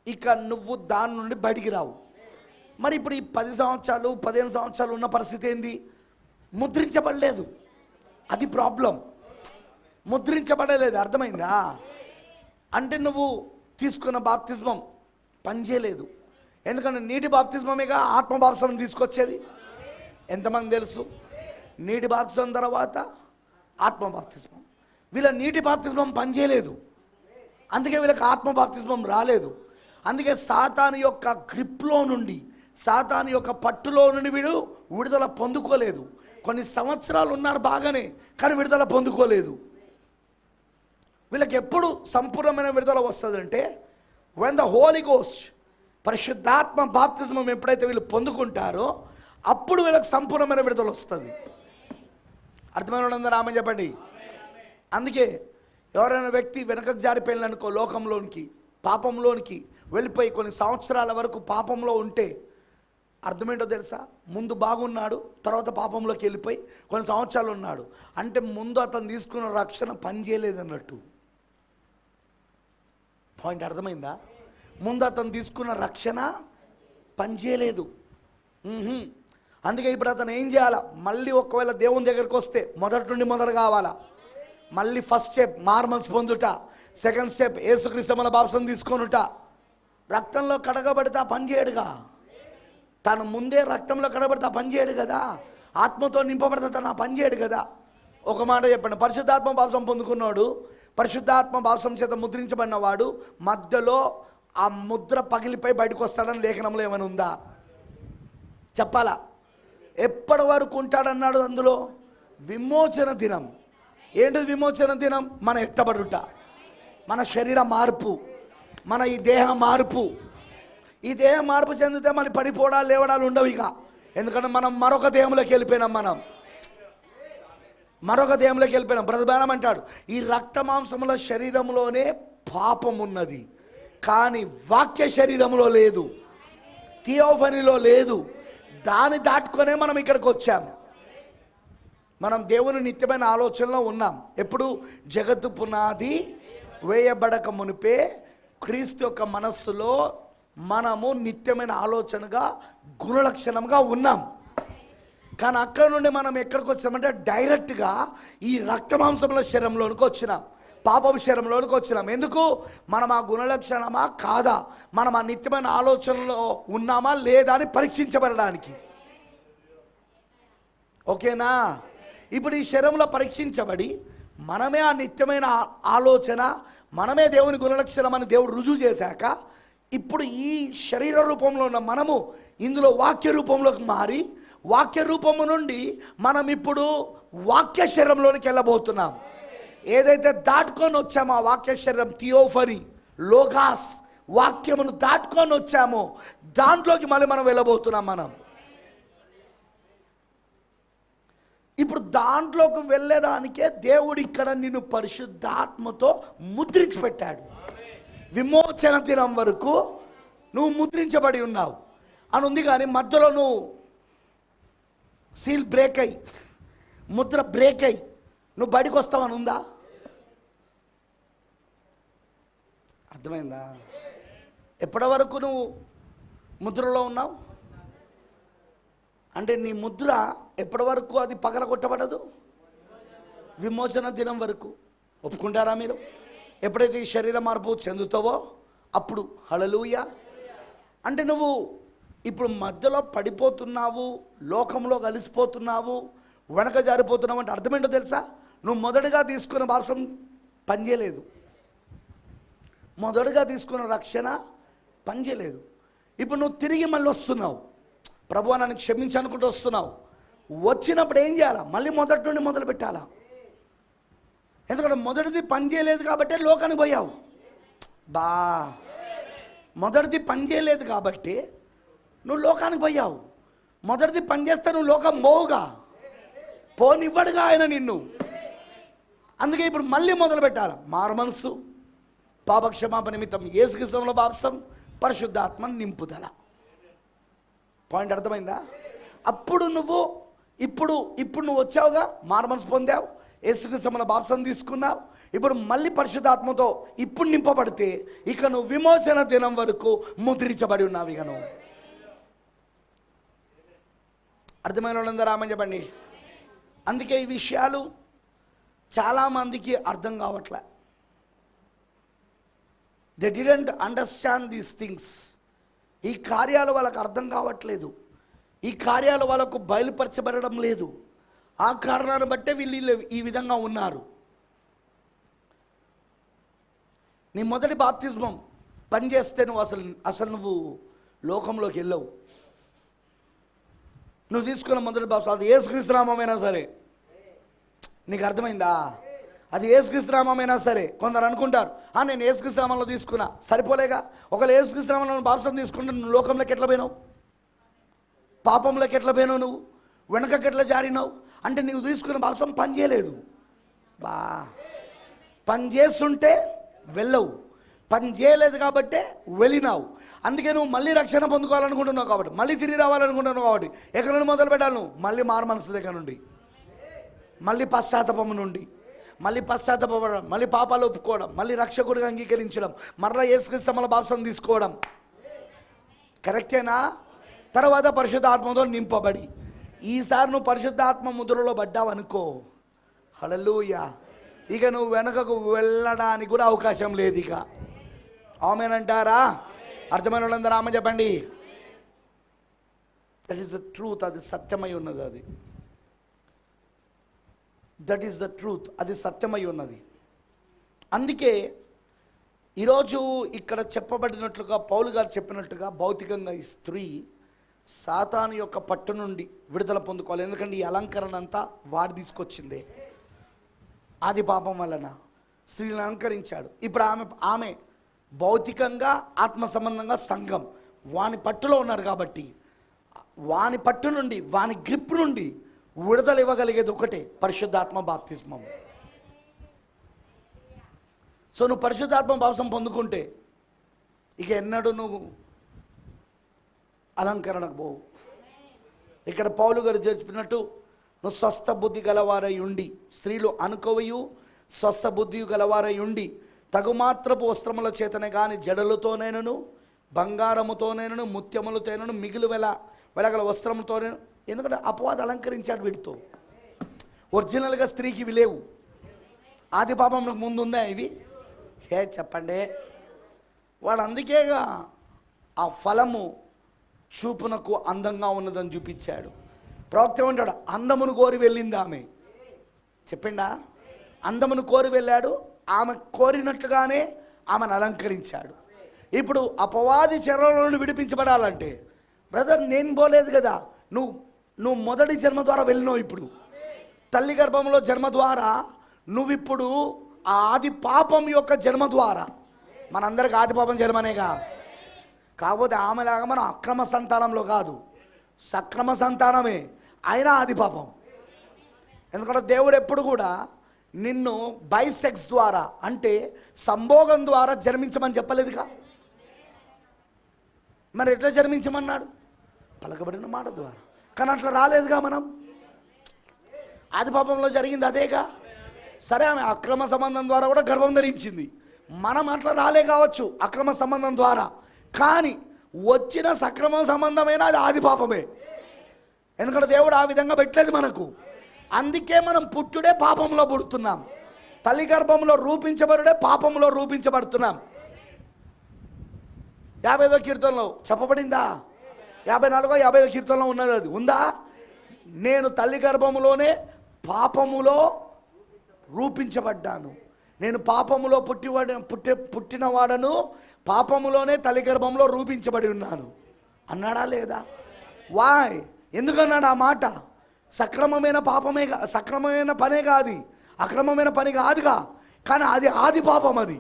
ఇక నువ్వు దాని నుండి బయటికి రావు. మరి ఇప్పుడు ఈ 10 సంవత్సరాలు 15 సంవత్సరాలు ఉన్న పరిస్థితి ఏంది? ముద్రించబడలేదు. అది ప్రాబ్లం. ముద్రించబడలేదు. అర్థమైందా? అంటే నువ్వు తీసుకున్న బాప్తిస్మం పనిచేయలేదు. ఎందుకంటే నీటి బాప్తిస్మమేగా ఆత్మ బాప్తిస్మం తీసుకొచ్చేది. ఎంతమంది తెలుసు? నీటి బాప్తిస్మం తర్వాత ఆత్మ బాప్తిస్మం. వీళ్ళ నీటి బాప్తిస్మం పనిచేయలేదు, అందుకే వీళ్ళకి ఆత్మ బాప్తిస్మం రాలేదు. అందుకే సాతాను యొక్క గ్రిప్లో నుండి, సాతాను యొక్క పట్టులో నుండి వీడు విడుదల పొందుకోలేదు. కొన్ని సంవత్సరాలు ఉన్నారు బాగానే, కానీ విడుదల పొందుకోలేదు. వీళ్ళకి ఎప్పుడు సంపూర్ణమైన విడుదల వస్తుందంటే వెన్ ద హోలీ గోస్ట్, పరిశుద్ధాత్మ బాప్తిస్మం ఎప్పుడైతే వీళ్ళు పొందుకుంటారో అప్పుడు వీళ్ళకి సంపూర్ణమైన విడుదల వస్తుంది. అర్థమైన వాళ్ళందరూ ఆమె చెప్పండి. అందుకే ఎవరైనా వ్యక్తి వెనకకు జారిపోయిననుకో, లోకంలోనికి పాపంలోనికి వెళ్ళిపోయి కొన్ని సంవత్సరాల వరకు పాపంలో ఉంటే అర్థమేంటో తెలుసా? ముందు బాగున్నాడు, తర్వాత పాపంలోకి వెళ్ళిపోయి కొన్ని సంవత్సరాలు ఉన్నాడు అంటే ముందు అతను తీసుకున్న రక్షణ పనిచేయలేదన్నట్టు. పాయింట్ అర్థమైందా? ముందు అతను తీసుకున్న రక్షణ పనిచేయలేదు. అందుకే ఇప్పుడు అతను ఏం చేయాలా? మళ్ళీ ఒకవేళ దేవుని దగ్గరికి వస్తే మొదటి నుండి మొదలు కావాలా. మళ్ళీ ఫస్ట్ స్టెప్ మార్మల్స్ పొందుట, సెకండ్ స్టెప్ యేసుక్రీస్తు బాప్తిసం తీసుకొనుట. రక్తంలో కడగబడితే ఆ పని చేయడుగా. తను ముందే రక్తంలో కడగబడితే ఆ పని చేయడు కదా. ఆత్మతో నింపబడితే తను ఆ పని చేయడు కదా. ఒక మాట చెప్పండి, పరిశుద్ధాత్మ బాప్తిసం పొందుకున్నాడు, పరిశుద్ధాత్మ బాప్తిసం చేత ముద్రించబడినవాడు మధ్యలో ఆ ముద్ర పగిలిపోయి బయటకు వస్తాడని లేఖనంలో ఏమైనా ఉందా? చెప్పాలా? ఎప్పటి వరకు ఉంటాడన్నాడు అందులో? విమోచన దినం. ఏంటిది విమోచన దినం? మన ఎత్తబడుట, మన శరీర మార్పు, మన ఈ దేహ మార్పు. ఈ దేహ మార్పు చెందితే మళ్ళీ పడిపోవడాలు లేవడాలు ఉండవు ఇక. ఎందుకంటే మనం మరొక దేహంలోకి వెళ్ళిపోయినాం. మరొక దేహంలోకి వెళ్ళిపోయినాం. బ్రదర్ అంటాడు, ఈ రక్త మాంసముల శరీరంలోనే పాపం ఉన్నది, కానీ వాక్య శరీరంలో లేదు, థియోఫనీలో లేదు. దాన్ని దాటుకొనే మనం ఇక్కడికి వచ్చాం. మనం దేవుని నిత్యమైన ఆలోచనలో ఉన్నాం. ఎప్పుడు? జగత్తు పునాది వేయబడక మునిపే క్రీస్తు యొక్క మనస్సులో మనము నిత్యమైన ఆలోచనగా గుణలక్షణంగా ఉన్నాం. కానీ అక్కడ నుండి మనం ఎక్కడికి వచ్చామంటే డైరెక్ట్గా ఈ రక్తమాంసముల శరీరంలోనికి వచ్చినాం, పాపం శరీరంలోనికి వచ్చినాం. ఎందుకు? మనం ఆ గుణలక్షణమా కాదా, మనం ఆ నిత్యమైన ఆలోచనలో ఉన్నామా లేదా అని పరీక్షించబడడానికి. ఓకేనా? ఇప్పుడు ఈ శరీరంలో పరీక్షించబడి మనమే ఆ నిత్యమైన ఆలోచన, మనమే దేవుని గుణలక్షణం అని దేవుడు రుజువు చేశాక ఇప్పుడు ఈ శరీర రూపంలో ఉన్న మనము ఇందులో వాక్య రూపంలోకి మారి, వాక్య రూపము నుండి మనం ఇప్పుడు వాక్య శరీరంలోనికి వెళ్ళబోతున్నాం. ఏదైతే దాటుకొని వచ్చామో ఆ వాక్య శరీరం, థియోఫనీ, లోగాస్, వాక్యమును దాటుకొని వచ్చామో దాంట్లోకి మళ్ళీ మనం వెళ్ళబోతున్నాం. మనం ఇప్పుడు దాంట్లోకి వెళ్ళేదానికే దేవుడు ఇక్కడ నిన్ను పరిశుద్ధాత్మతో ముద్రించి పెట్టాడు. విమోచన దినం వరకు నువ్వు ముద్రించబడి ఉన్నావు అని ఉంది. కానీ మధ్యలో నువ్వు సీల్ బ్రేక్ అయ్యి, ముద్ర బ్రేక్ అయ్యి నువ్వు బయటకు వస్తావని ఉందా? అర్థమైందా? ఎప్పటి వరకు నువ్వు ముద్రలో ఉన్నావు అంటే నీ ముద్ర ఎప్పటి వరకు అది పగలగొట్టబడదు? విమోచన దినం వరకు. ఒప్పుకుంటారా మీరు? ఎప్పుడైతే ఈ శరీర మార్పు చెందుతావో అప్పుడు. హల్లెలూయా. అంటే నువ్వు ఇప్పుడు మధ్యలో పడిపోతున్నావు, లోకంలో కలిసిపోతున్నావు, వెనక జారిపోతున్నావు అంటే అర్థమేంటో తెలుసా? నువ్వు మొదటగా తీసుకున్న బాప్తిసం పనిచేయలేదు, మొదటగా తీసుకున్న రక్షణ పనిచేయలేదు. ఇప్పుడు నువ్వు తిరిగి మళ్ళీ వస్తున్నావు, ప్రభువా నన్ను క్షమించనుకుంటూ వస్తున్నావు. వచ్చినప్పుడు ఏం చేయాలా? మళ్ళీ మొదటి నుండి మొదలు పెట్టాలా? ఎందుకంటే మొదటిది పని చేయలేదు కాబట్టి లోకానికి పోయావు. మొదటిది పని చేయలేదు కాబట్టి నువ్వు లోకానికి పోయావు. మొదటిది పని చేస్తే నువ్వు లోకం పోవుగా, పోనివ్వడుగా ఆయన నిన్ను. అందుకే ఇప్పుడు మళ్ళీ మొదలు పెట్టాలి. మారుమనసు, పాపక్షమాపణ నిమిత్తం యేసుక్రీస్తులో బాప్సం, పరిశుద్ధాత్మ నింపుదల. పాయింట్ అర్థమైందా? అప్పుడు నువ్వు ఇప్పుడు నువ్వు వచ్చావుగా, మారుమనసు పొందావు, యేసుక్రీస్తులో బాప్సం తీసుకున్నావు. ఇప్పుడు మళ్ళీ పరిశుద్ధాత్మతో ఇప్పుడు నింపబడితే ఇక నువ్వు విమోచన దినం వరకు ముద్రించబడి ఉన్నావు. ఇక నువ్వు అర్థమైన వాళ్ళందరూ ఆమె చెప్పండి. అందుకే ఈ విషయాలు చాలామందికి అర్థం కావట్లే. They didn't understand these things. ఈ కార్యాలు వాళ్ళకు అర్థం కావట్లేదు, ఈ కార్యాలు వాళ్ళకు బయలుపరచబడడం లేదు. ఆ కారణాన్ని బట్టే వీళ్ళు ఈ విధంగా ఉన్నారు. నీ మొదటి బాప్తిజమం పనిచేస్తే నువ్వు అసలు నువ్వు లోకంలోకి వెళ్ళవు. నువ్వు తీసుకున్న మొదటి బాప్తిజం అది యేసుక్రీస్తు నామమైనా సరే, నీకు అర్థమైందా? అది యేసుక్రీస్తు నామమైనా సరే. కొందరు అనుకుంటారు, నేను యేసుక్రీస్తు నామంలో తీసుకున్నా, సరిపోలేగా. ఒకవేళ యేసుక్రీస్తు నామంలో బాప్తిజం తీసుకుంటే నువ్వు లోకంలోకి ఎట్లా పోయినావు? పాపంలోకి ఎట్లా పోయినావు? నువ్వు వెనకకి ఎట్లా జారినావు? అంటే నువ్వు తీసుకున్న బాప్తిజం పని చేయలేదు. పని చేస్తుంటే వెళ్ళవు, పని చేయలేదు కాబట్టే వెళ్ళినావు. అందుకే నువ్వు మళ్ళీ రక్షణ పొందుకోవాలనుకుంటున్నావు కాబట్టి, మళ్ళీ తిరిగి రావాలనుకుంటున్నావు కాబట్టి ఎక్కడ నుండి మొదలు పెట్టాలి? నువ్వు మళ్ళీ మారు మనసు దగ్గర నుండి, మళ్ళీ పశ్చాత్తాపము నుండి, మళ్ళీ పశ్చాత్తాపడడం, మళ్ళీ పాపాలు ఒప్పుకోవడం, మళ్ళీ రక్షకుడిగా అంగీకరించడం, మరలా యేసుక్రీస్తు బాప్తిజం తీసుకోవడం. కరెక్టేనా? తర్వాత పరిశుద్ధాత్మతో నింపబడి, ఈసారి నువ్వు పరిశుద్ధాత్మ ముద్రలో పడ్డావు అనుకో, హల్లెలూయా, ఇక నువ్వు వెనకకు వెళ్ళడానికి కూడా అవకాశం లేదు. ఇక ఆమేనంటారా? అర్థమైన వాళ్ళందరూ ఆమె చెప్పండి. That is the truth. అది సత్యమై ఉన్నది. అది దట్ ఈస్ ద ట్రూత్. అది సత్యమై ఉన్నది. అందుకే ఈరోజు ఇక్కడ చెప్పబడినట్లుగా పౌలు గారు చెప్పినట్టుగా భౌతికంగా ఈ స్త్రీ సాతాను యొక్క పట్టు నుండి విడుదల పొందుకోవాలి. ఎందుకంటే ఈ అలంకరణ అంతా వాడు తీసుకొచ్చిందే. ఆది పాపం వలన స్త్రీలను అలంకరించాడు. ఇప్పుడు ఆమె భౌతికంగా ఆత్మ సంబంధంగా సంఘం వాని పట్టులో ఉన్నారు కాబట్టి వాని పట్టు నుండి, వాని గ్రిప్ నుండి విడుదల ఇవ్వగలిగేది ఒకటే, పరిశుద్ధాత్మ బాప్తిస్మం. సో నువ్వు పరిశుద్ధాత్మ బాప్తిస్మం పొందుకుంటే ఇక ఎన్నడూ నువ్వు అలంకరణకు పోవు. ఇక్కడ పౌలు గారు చెప్పినట్టు నువ్వు స్వస్థ బుద్ధి గలవారై ఉండి, స్త్రీలు అనుకోవయు స్వస్థ బుద్ధి గలవారై ఉండి, తగుమాత్రపు వస్త్రముల చేతనే కానీ జడలతోనైనను బంగారముతోనైనను ముత్యములతోనైనను మిగులు వెలగల వస్త్రముతోనే. ఎందుకంటే అపవాది అలంకరించాడు వీటితో. ఒరిజినల్గా స్త్రీకి ఇవి లేవు. ఆది పాపం ముందుందా ఇవి? చెప్పండి. వాడు అందుకేగా ఆ ఫలము చూపునకు అందంగా ఉన్నదని చూపించాడు. ప్రవక్త ఏమంటాడు? అందమును కోరి వెళ్ళింది ఆమె. చెప్పిండా? అందమును కోరి వెళ్ళాడు. ఆమె కోరినట్లుగానే ఆమెను అలంకరించాడు. ఇప్పుడు అపవాది చెరలో నుండి విడిపించబడాలంటే బ్రదర్ నేను పోలేదు కదా, నువ్వు మొదటి జన్మ ద్వారా వెళ్ళినావు. ఇప్పుడు తల్లి గర్భంలో జన్మ ద్వారా నువ్విప్పుడు ఆ ఆది పాపం యొక్క జన్మ ద్వారా, మనందరికి ఆది పాపం జన్మనేగా. కాకపోతే ఆమెలాగా మనం అక్రమ సంతానంలో కాదు, సక్రమ సంతానమే, అయినా ఆది పాపం. ఎందుకంటే దేవుడు ఎప్పుడు కూడా నిన్ను బైసెక్స్ ద్వారా, అంటే సంభోగం ద్వారా జన్మించమని చెప్పలేదుగా. మరి ఎట్లా జన్మించమన్నాడు? పలకబడిన మాట ద్వారా. కానీ అట్లా రాలేదుగా. మనం ఆది పాపంలో జరిగింది అదేగా. సరే, ఆమె అక్రమ సంబంధం ద్వారా కూడా గర్భం ధరించింది. మనం అట్లా రాలే కావచ్చు అక్రమ సంబంధం ద్వారా, కానీ వచ్చిన సక్రమ సంబంధమైన అది ఆది పాపమే. ఎందుకంటే దేవుడు ఆ విధంగా పెట్టలేదు మనకు. అందుకే మనం పుట్టుడే పాపంలో పుడుతున్నాం. తల్లి గర్భంలో రూపించబడుడే పాపంలో రూపించబడుతున్నాం. 55వ కీర్తనలో చెప్పబడిందా? 54వ 55వ కీర్తనలో ఉన్నది. అది ఉందా? నేను తల్లి గర్భములోనే పాపములో రూపించబడ్డాను, నేను పాపములో పుట్టినవాడను, పాపములోనే తల్లి గర్భంలో రూపించబడి ఉన్నాను అన్నాడా లేదా? వాయ్ ఎందుకన్నాడు ఆ మాట? సక్రమమైన పాపమే, సక్రమమైన పనే కాదు, అక్రమమైన పని కాదుగా, కానీ అది ఆది పాపం. అది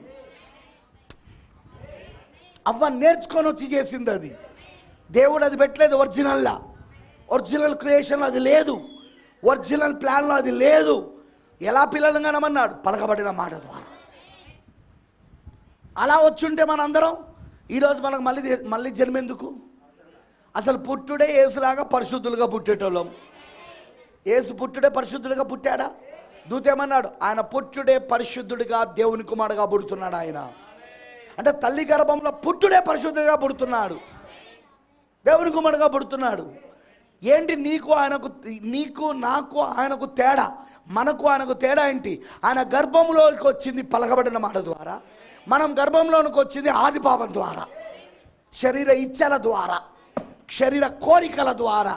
అవ్వ నేర్చుకొని వచ్చి చేసింది. అది దేవుడు అది పెట్టలేదు ఒరిజినల్లా. ఒరిజినల్ క్రియేషన్లో అది లేదు, ఒరిజినల్ ప్లాన్లో అది లేదు. ఎలా పిల్లలను కనమన్నాడు? పలకబడిన మాట ద్వారా. అలా వచ్చుంటే మనందరం ఈరోజు మనకు మళ్ళీ జన్మెందుకు? అసలు పుట్టుడే యేసులాగా పరిశుద్ధులుగా పుట్టేటోళ్ళం. యేసు పుట్టుడే పరిశుద్ధుడిగా పుట్టాడా? దూత ఏమన్నాడు? ఆయన పుట్టుడే పరిశుద్ధుడిగా దేవుని కుమారుడుగా పుడుతున్నాడు. ఆయన అంటే తల్లి గర్భంలో పుట్టుడే పరిశుద్ధుడిగా పుడుతున్నాడు, దేవుని కుమారుడుగా పుడుతున్నాడు. ఏంటి నీకు నాకు ఆయనకు తేడా? మనకు ఆయనకు తేడా ఏంటి? ఆయన గర్భంలోకి వచ్చింది పలకబడిన మాట ద్వారా, మనం గర్భంలోనికి వచ్చింది ఆది పాపం ద్వారా, శరీర ఇచ్చల ద్వారా, శరీర కోరికల ద్వారా.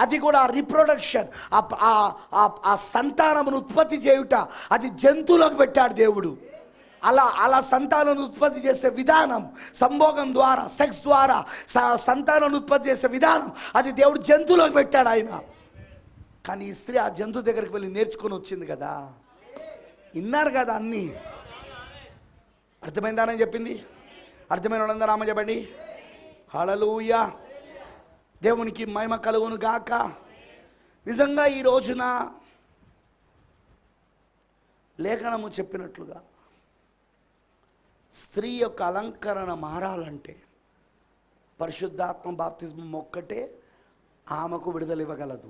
అది కూడా రిప్రొడక్షన్, ఆ సంతానమును ఉత్పత్తి చేయుట అది జంతువులకు పెట్టాడు దేవుడు. అలా సంతానాన్ని ఉత్పత్తి చేసే విధానం, సంభోగం ద్వారా, సెక్స్ ద్వారా సంతానాన్ని ఉత్పత్తి చేసే విధానం అది దేవుడు జంతువులకు పెట్టాడు ఆయన. కానీ ఈ స్త్రీ ఆ జంతువు దగ్గరికి వెళ్ళి నేర్చుకొని వచ్చింది కదా. విన్నారు కదా అన్నీ. అర్థమైందానని చెప్పింది. అర్థమైన వాళ్ళందరూ ఆమె చెప్పండి. హల్లెలూయా. దేవునికి మహిమ కలుగును గాక. నిజంగా ఈ రోజున లేఖనము చెప్పినట్లుగా స్త్రీ యొక్క అలంకరణ మారాలంటే పరిశుద్ధాత్మ బాప్తిజం ఒక్కటే ఆమెకు విడుదల ఇవ్వగలదు.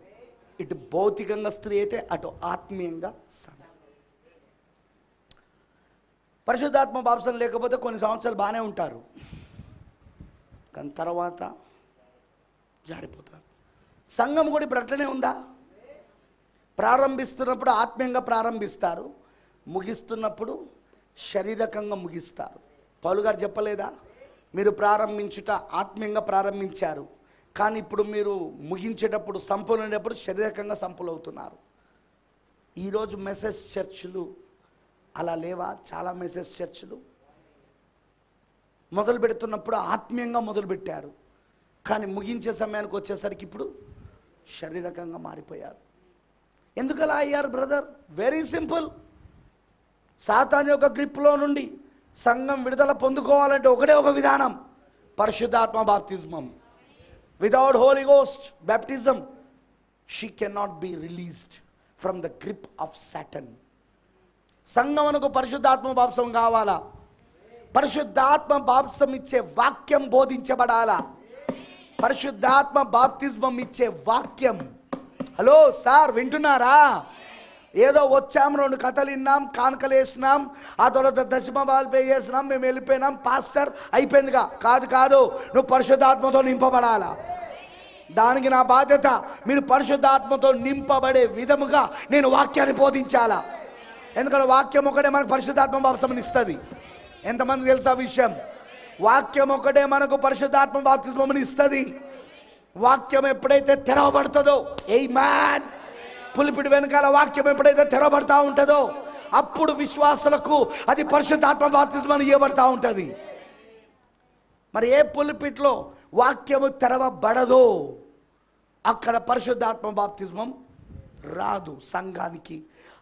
ఇటు భౌతికంగా స్త్రీ అయితే, అటు ఆత్మీయంగా సంఘం. పరిశుద్ధాత్మ బాప్తిజం లేకపోతే కొన్ని సంవత్సరాలు బాగానే ఉంటారు, కానీ తర్వాత జారిపోతారు. సంఘం కూడా ఇప్పుడు అట్లనే ఉందా? ప్రారంభిస్తున్నప్పుడు ఆత్మీయంగా ప్రారంభిస్తారు, ముగిస్తున్నప్పుడు శారీరకంగా ముగిస్తారు. పౌలు గారు చెప్పలేదా? మీరు ప్రారంభించుట ఆత్మీయంగా ప్రారంభించారు, కానీ ఇప్పుడు మీరు ముగించేటప్పుడు, సంపూర్ణమైనప్పుడు శారీరకంగా సంపూలవుతున్నారు. ఈరోజు మెసేజ్ చర్చిలు అలా లేవా? చాలా మెసేజ్ చర్చిలు మొదలు పెడుతున్నప్పుడు ఆత్మీయంగా మొదలుపెట్టారు, కానీ ముగించే సమయానికి వచ్చేసరికి ఇప్పుడు శారీరకంగా మారిపోయారు. ఎందుకు అలా అయ్యారు బ్రదర్? Very simple. సాతాను యొక్క గ్రిప్లో నుండి సంఘం విడుదల పొందుకోవాలంటే ఒకటే ఒక విధానం, పరిశుద్ధాత్మ బాప్తిజం. Without holy ghost baptism she can not be released from the grip of Satan. సంఘమునకు పరిశుద్ధాత్మ బాప్తిజం కావాలా? పరిశుద్ధాత్మ బాప్తిజం ఇచ్చే వాక్యం బోధించబడాలా? పరిశుద్ధాత్మ బాప్తిజం ఇచ్చే వాక్యం. హలో సార్, వింటున్నారా? ఏదో వచ్చాం, 2 కథలు విన్నాం, కానుకలు వేసినాం, ఆ తర్వాత దశమభాగాలు పే చేసినాం, మేము వెళ్ళిపోయినాం, పాస్టర్ అయిపోయిందిగా. కాదు, నువ్వు పరిశుద్ధాత్మతో నింపబడాలా. దానికి నా బాధ్యత. మీరు పరిశుద్ధాత్మతో నింపబడే విధముగా నేను వాక్యాన్ని బోధించాలా. ఎందుకంటే వాక్యం ఒకటే మనకు పరిశుద్ధాత్మ బాప్తిజం ఇస్తుంది. ఎంతమంది తెలుసా విషయం? వాక్యం ఒకటే మనకు పరిశుద్ధాత్మ బాప్తిజం ఇస్తుంది. వాక్యం ఎప్పుడైతే తెరవబడుతుందో, ఆమేన్, పులిపిడి వెనకాల వాక్యం ఎప్పుడైతే తెరవబడతా ఉంటుందో అప్పుడు విశ్వాసులకు అది పరిశుద్ధాత్మ బాప్తిజం ఇవ్వబడతా ఉంటుంది. మరి ఏ పులిపిట్లో వాక్యము తెరవబడదో అక్కడ పరిశుద్ధాత్మ బాప్తిజం రాదు సంఘానికి.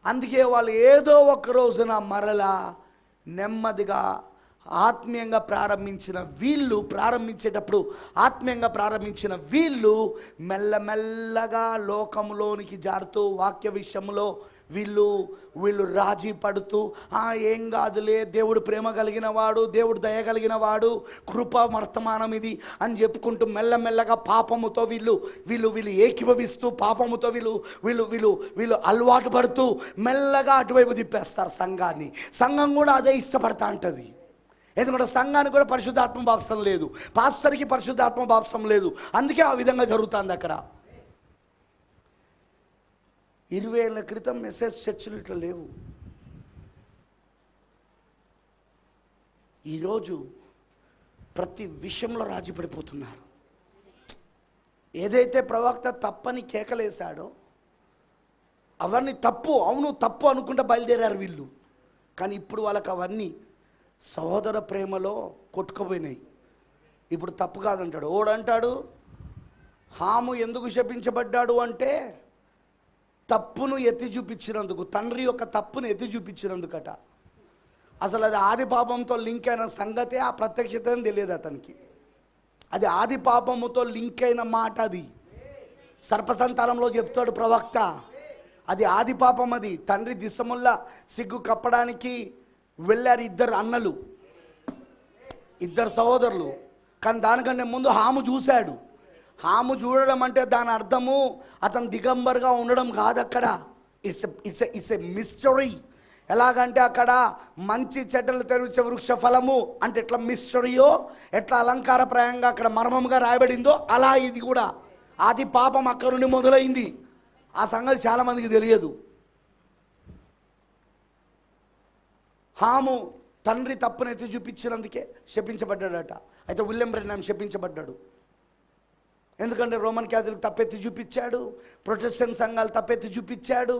అందుకే వాళ్ళు ఏదో ఒక రోజున మరలా నెమ్మదిగా ఆత్మీయంగా ప్రారంభించేటప్పుడు ఆత్మీయంగా ప్రారంభించిన వీళ్ళు మెల్లమెల్లగా లోకంలోనికి జారుతూ వాక్య విషయంలో వీళ్ళు రాజీ పడుతూ, ఏం కాదులే, దేవుడు ప్రేమ కలిగిన వాడు, దేవుడు దయ కలిగిన వాడు, కృపా వర్తమానం ఇది అని చెప్పుకుంటూ మెల్లమెల్లగా పాపముతో వీళ్ళు ఏకీభవిస్తూ, పాపముతో వీళ్ళు అలవాటు పడుతూ మెల్లగా అటువైపు తిప్పేస్తారు సంఘాన్ని. సంఘం కూడా అదే ఇష్టపడతా ఉంటుంది. ఎందుకంటే సంఘానికి కూడా పరిశుద్ధాత్మ బాప్తిజం లేదు, పాస్టర్కి పరిశుద్ధాత్మ బాప్తిజం లేదు. అందుకే ఆ విధంగా జరుగుతుంది. అక్కడ 20 ఏళ్ల క్రితం మెసేజ్ చర్చలు ఇట్లా లేవు. ఈరోజు ప్రతి విషయంలో రాజీ పడిపోతున్నారు. ఏదైతే ప్రవక్త తప్పని కేకలేశాడో అవన్నీ తప్పు, అవును తప్పు అనుకుంటూ బయలుదేరారు వీళ్ళు. కానీ ఇప్పుడు వాళ్ళకి అవన్నీ సహోదర ప్రేమలో కొట్టుకుపోయినాయి. ఇప్పుడు తప్పు కాదంటాడు. ఓడంటాడు, హాము ఎందుకు శపించబడ్డాడు అంటే తప్పును ఎత్తి చూపించినందుకు, తండ్రి యొక్క తప్పును ఎత్తి చూపించినందుకట. అసలు అది ఆది పాపంతో లింక్ అయిన సంగతే ఆ ప్రత్యక్షత అని తెలియదు అతనికి. అది ఆది పాపముతో లింక్ అయిన మాట. అది సర్పసంతానంలో చెప్తాడు ప్రవక్త. అది ఆది పాపం. అది తండ్రి దిశముల్లా సిగ్గు కప్పడానికి వెళ్ళారు ఇద్దరు అన్నలు, ఇద్దరు సహోదరులు. కానీ దానికంటే ముందు హాము చూశాడు. హాము చూడడం అంటే దాని అర్థము అతను దిగంబర్గా ఉండడం కాదు. అక్కడ ఇట్స్ ఎ మిస్టరీ. ఎలాగంటే అక్కడ మంచి చెడ్డలు తెరుచే వృక్ష ఫలము అంటే ఎట్లా మిస్టరీయో, ఎట్లా అలంకారప్రాయంగా అక్కడ మర్మంగా రాయబడిందో, అలా ఇది కూడా ఆది పాపం అక్కడ నుండి మొదలైంది. ఆ సంగతి చాలామందికి తెలియదు. హాము తండ్రి తప్పును ఎత్తి చూపించినందుకే శపించబడ్డాడట. అయితే విలియం బ్రెన్హామ్ శపించబడ్డాడు. ఎందుకంటే రోమన్ క్యాథలిక్ తప్పెత్తి చూపించాడు, ప్రొటెస్టెంట్ సంఘాలు తప్పెత్తి చూపించాడు,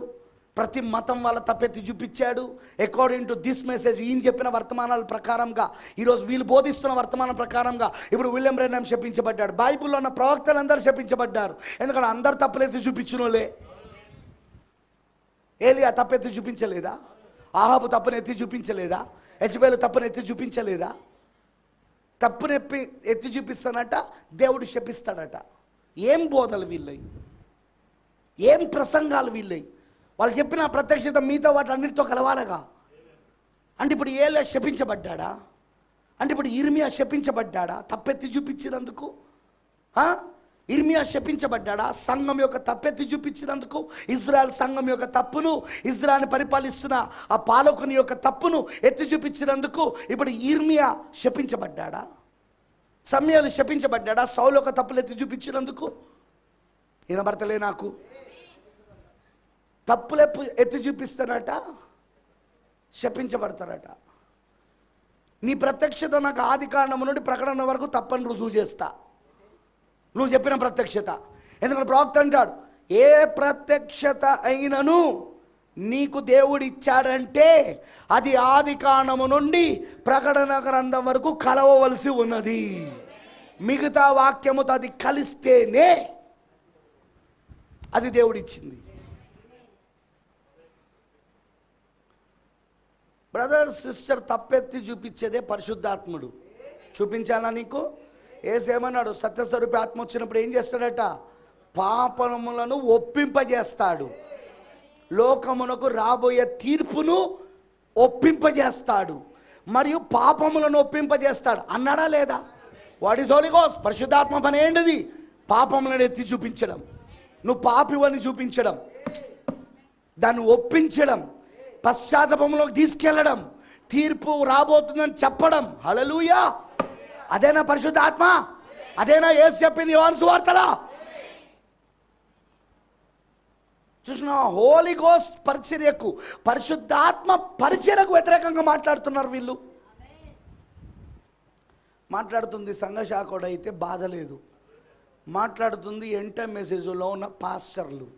ప్రతి మతం వాళ్ళ తప్పెత్తి చూపించాడు. అకార్డింగ్ టు దిస్ మెసేజ్, ఈయన చెప్పిన వర్తమానాల ప్రకారంగా, ఈరోజు వీళ్ళు బోధిస్తున్న వర్తమానం ప్రకారంగా ఇప్పుడు విలియం బ్రెన్హామ్ శపించబడ్డాడు. బైబిల్లో ఉన్న ప్రవక్తలందరూ శపించబడ్డారు. ఎందుకంటే అందరు తప్పులెత్తి చూపించినోలే. ఏలియా తప్పెత్తి చూపించలేదా? ఆహాబు తప్పును ఎత్తి చూపించలేదా? యెజబెలు తప్పును ఎత్తి చూపించలేదా? తప్పును ఎత్తి చూపిస్తానట, దేవుడు శపిస్తాడట. ఏం బోధలు వీళ్ళయి, ఏం ప్రసంగాలు వీళ్ళయి. వాళ్ళు చెప్పిన ప్రత్యక్షత మీతో వాటి అన్నిటితో కలవాలగా. అంటే ఇప్పుడు ఏలియా శపించబడ్డాడా? అంటే ఇప్పుడు ఇర్మియా శపించబడ్డాడా తప్పెత్తి చూపించినందుకు? ఇర్మియా శపించబడ్డాడా సంఘం యొక్క తప్పెత్తి చూపించినందుకు? ఇజ్రాయెల్ సంఘం యొక్క తప్పును, ఇజ్రాయెల్ని పరిపాలిస్తున్న ఆ పాలకుని యొక్క తప్పును ఎత్తి చూపించినందుకు ఇప్పుడు ఇర్మియా శపించబడ్డాడా? సమూయేలు శపించబడ్డాడా సౌలు యొక్క తప్పులు ఎత్తి చూపించినందుకు? వినబడతలే నాకు. తప్పులు ఎత్తి చూపిస్తారట, శపించబడతారట. నీ ప్రత్యక్షత నాకు ఆది కాండం నుండి ప్రకటన వరకు తప్పని రుజువు చేస్తా, నువ్వు చెప్పిన ప్రత్యక్షత. ఎందుకంటే ప్రవక్త అంటాడు, ఏ ప్రత్యక్షత అయినను నీకు దేవుడు ఇచ్చాడంటే అది ఆది కాండము నుండి ప్రకటన గ్రంథం వరకు కలవవలసి ఉన్నది. మిగతా వాక్యముతో అది కలిస్తేనే అది దేవుడిచ్చింది. బ్రదర్ సిస్టర్, తప్పెత్తి చూపించేదే పరిశుద్ధాత్ముడు. చూపించాలా నీకు? ఏసేమన్నాడు? సత్యస్వరూపి ఆత్మ వచ్చినప్పుడు ఏం చేస్తాడట? పాపములను ఒప్పింపజేస్తాడు, లోకమునకు రాబోయే తీర్పును ఒప్పింపజేస్తాడు, మరియు పాపములను ఒప్పింపజేస్తాడు అన్నాడా లేదా? What is holy ghost? పరిశుద్ధాత్మ పని ఏంటిది? పాపములను ఎత్తి చూపించడం, నువ్వు పాపివని చూపించడం, దాన్ని ఒప్పించడం, పశ్చాత్తాపంలోకి తీసుకెళ్ళడం, తీర్పు రాబోతుందని చెప్పడం. హల్లెలూయా! అదేనా పరిశుద్ధాత్మ? అదేనా యేసు చెప్పింది యోహాను సువార్తలో? చూసిన హోలీ గోస్ట్ పరిచర్యకు, పరిశుద్ధాత్మ పరిచర్యకు వ్యతిరేకంగా మాట్లాడుతున్నారు వీళ్ళు. మాట్లాడుతుంది సంఘశాఖడు అయితే బాధ లేదు, మాట్లాడుతుంది ఎంట మెసేజ్లో ఉన్న పాస్టర్లు,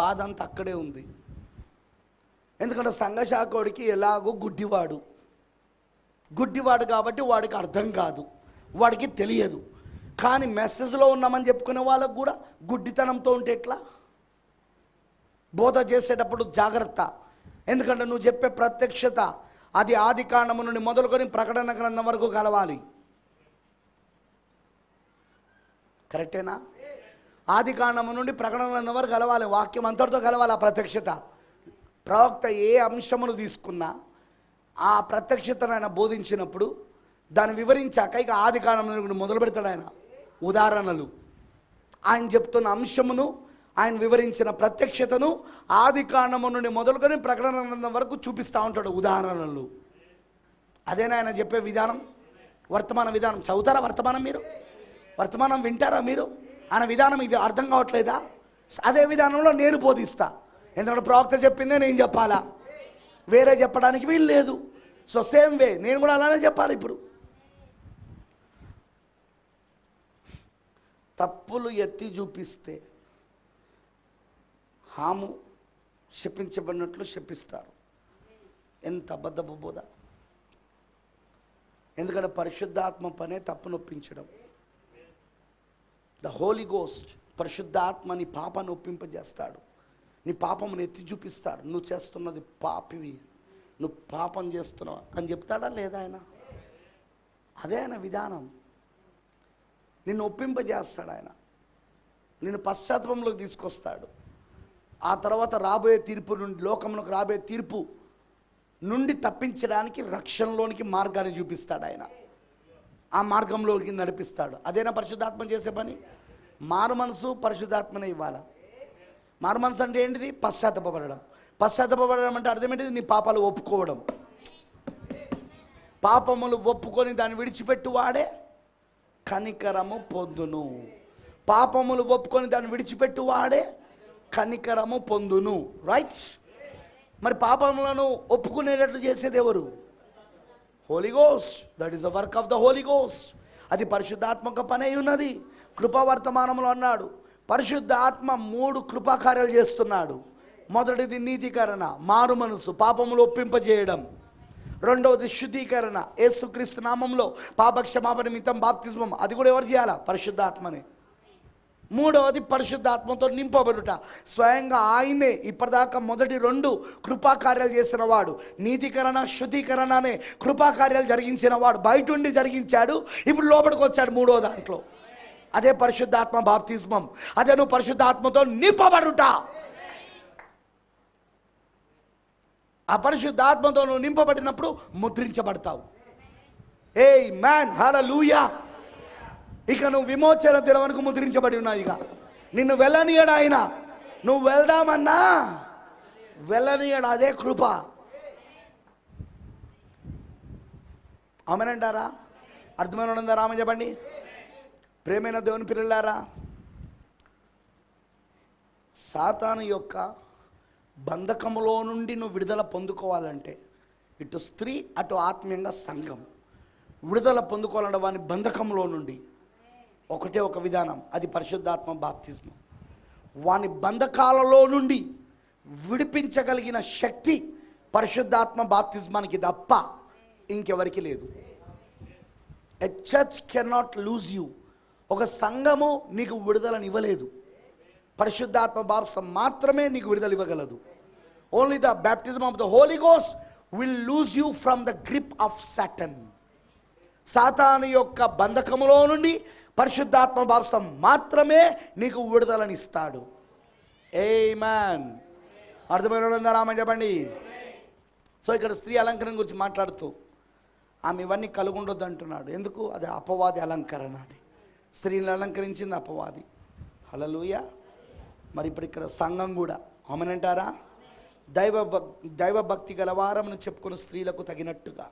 బాధ అంతా అక్కడే ఉంది. ఎందుకంటే సంఘశాఖడికి ఎలాగో గుడ్డివాడు కాబట్టి వాడికి అర్థం కాదు, వాడికి తెలియదు. కానీ మెసేజ్లో ఉన్నామని చెప్పుకునే వాళ్ళకు కూడా గుడ్డితనంతో ఉంటే ఎట్లా? బోధ చేసేటప్పుడు జాగ్రత్త. ఎందుకంటే నువ్వు చెప్పే ప్రత్యక్షత అది ఆది కాండము నుండి మొదలుకొని ప్రకటన గ్రంథం వరకు కలవాలి. కరెక్టేనా? ఆది కాండము నుండి ప్రకటన గ్రంథం వరకు కలవాలి, వాక్యం అంతటితో కలవాలి. ఆ ప్రత్యక్షత ప్రవక్త ఏ అంశమును తీసుకున్నా ఆ ప్రత్యక్షతను ఆయన బోధించినప్పుడు దాన్ని వివరించాక ఇక ఆది కాండం నుండి మొదలు పెడతాడు ఆయన. ఉదాహరణలు, ఆయన చెప్తున్న అంశమును, ఆయన వివరించిన ప్రత్యక్షతను ఆది కాండము నుండి మొదలుకొని ప్రకటన గ్రంథం వరకు చూపిస్తూ ఉంటాడు ఉదాహరణలు. అదేనా ఆయన చెప్పే విధానం, వర్తమాన విధానం. చదువుతారా వర్తమానం? మీరు వర్తమానం వింటారా మీరు? ఆయన విధానం ఇది అర్థం కావట్లేదా? అదే విధానంలో నేను బోధిస్తా. ఎందుకంటే ప్రవక్త చెప్పిందే నేను చెప్పాలా, వేరే చెప్పడానికి వీలు లేదు. సో సేమ్ వే నేను కూడా అలానే చెప్పాలి. ఇప్పుడు తప్పులు ఎత్తి చూపిస్తే హాము శపించబడినట్లు శపిస్తారు. ఎంత అబద్ధపు బోధ! ఎందుకంటే పరిశుద్ధాత్మ పనే తప్పు నొప్పించడం. ద హోలీ గోస్ట్, పరిశుద్ధాత్మని పాపాన్ని ఒప్పింపజేస్తాడు, నీ పాపమును ఎత్తి చూపిస్తాడు. నువ్వు చేస్తున్నది పాపివి, నువ్వు పాపం చేస్తున్నావు అని చెప్తాడా లేదా ఆయన? అదే ఆయన విధానం. నిన్ను ఒప్పింపజేస్తాడు ఆయన, నిన్ను పశ్చాత్తాపంలోకి తీసుకొస్తాడు. ఆ తర్వాత రాబోయే తీర్పు నుండి, లోకమునకు రాబోయే తీర్పు నుండి తప్పించడానికి రక్షణలోనికి మార్గాన్ని చూపిస్తాడు ఆయన. ఆ మార్గంలోకి నడిపిస్తాడు. అదేనా పరిశుద్ధాత్మ చేసే పని? మారు మనసు పరిశుద్ధాత్మనే ఇవ్వాలి. మారు మనసు అంటే ఏంటిది? పశ్చాత్తాపపడడం. పశ్చాత్తాపపడడం అంటే అర్థం ఏంటిది? నీ పాపాలు ఒప్పుకోవడం. పాపములు ఒప్పుకొని దాన్ని విడిచిపెట్టువాడే కనికరము పొందును. పాపములు ఒప్పుకొని దాన్ని విడిచిపెట్టువాడే కనికరము పొందును. రైట్? మరి పాపములను ఒప్పుకునేటట్లు చేసేది ఎవరు? Holy ghost. That is the work of the holy ghost. అది పరిశుద్ధాత్మక పని అయి ఉన్నది. కృపావర్తమానంలో అన్నాడు, పరిశుద్ధ ఆత్మ 3 కృపాకార్యాలు చేస్తున్నాడు. మొదటిది నీతికరణ, మారు మనసు, పాపములు ఒప్పింపజేయడం. రెండవది శుద్ధీకరణ, యేసుక్రీస్తు నామంలో పాపక్షమాపణ నిమిత్తం బాప్తిస్మం. అది కూడా ఎవరు చేయాలా? పరిశుద్ధాత్మనే. మూడవది పరిశుద్ధాత్మతో నింపబడుట. స్వయంగా ఆయనే ఇప్పటిదాకా మొదటి 2 కృపాకార్యాలు చేసిన వాడు. నీతికరణ, శుద్ధీకరణ అనే కృపాకార్యాలు జరిగించిన వాడు బయట ఉండి జరిగించాడు. ఇప్పుడు లోపలికి వచ్చాడు 3వ దాంట్లో. అదే పరిశుద్ధాత్మ బాప్తిస్మం. అదే నువ్వు పరిశుద్ధాత్మతో నింపబడుట. ఆ పరిశుద్ధాత్మతో నువ్వు నింపబడినప్పుడు ముద్రించబడతావు. ఏయ్ మ్యాన్, హల్లెలూయా. ఇక నువ్వు విమోచన దినవరకు ముద్రించబడి ఉన్నావు. ఇక నిన్ను వెళ్ళనీయడు ఆయన. నువ్వు వెళ్దామన్నా వెళ్ళనీయడు. అదే కృప. ఆమెనంటారా? అర్థమైన ఉందా? రామ చెప్పండి. ప్రేమైన దేవుని పిల్లలారా, సాతాను యొక్క బంధకములో నుండి నువ్వు విడుదల పొందుకోవాలంటే ఇటు స్త్రీ అటు ఆత్మీయంగా సంఘం విడుదల పొందుకోవాలంటే వాని బంధకంలో నుండి ఒకటే ఒక విధానం, అది పరిశుద్ధాత్మ బాప్తిస్మం. వాని బంధకాలలో నుండి విడిపించగలిగిన శక్తి పరిశుద్ధాత్మ బాప్తిస్మానికి తప్ప ఇంకెవరికి లేదు. A church can not lose you. ఒక సంఘము నీకు విడుదలనివ్వలేదు. పరిశుద్ధాత్మ బాప్తిస్మం మాత్రమే నీకు విడుదల ఇవ్వగలదు. Only the baptism of the holy ghost will loose you from the grip of Satan. సాతాను యొక్క బంధకములో నుండి పరిశుద్ధాత్మ బాప్తిస్మం మాత్రమే నీకు విడుదలనిస్తాడు. ఆమేన్. అర్థమైన రామని చెప్పండి. సో ఇక్కడ స్త్రీ అలంకరణ గురించి మాట్లాడుతూ ఆమె ఇవన్నీ కలుగుండొద్దు అంటున్నాడు. ఎందుకు? అది అపవాది అలంకరణ. అది స్త్రీని అలంకరించింది అపవాది. హల్లెలూయా. మరి ఇప్పుడు ఇక్కడ సంఘం కూడా ఆమెనంటారా? దైవభక్తి గలవారమని చెప్పుకున్న స్త్రీలకు తగినట్టుగా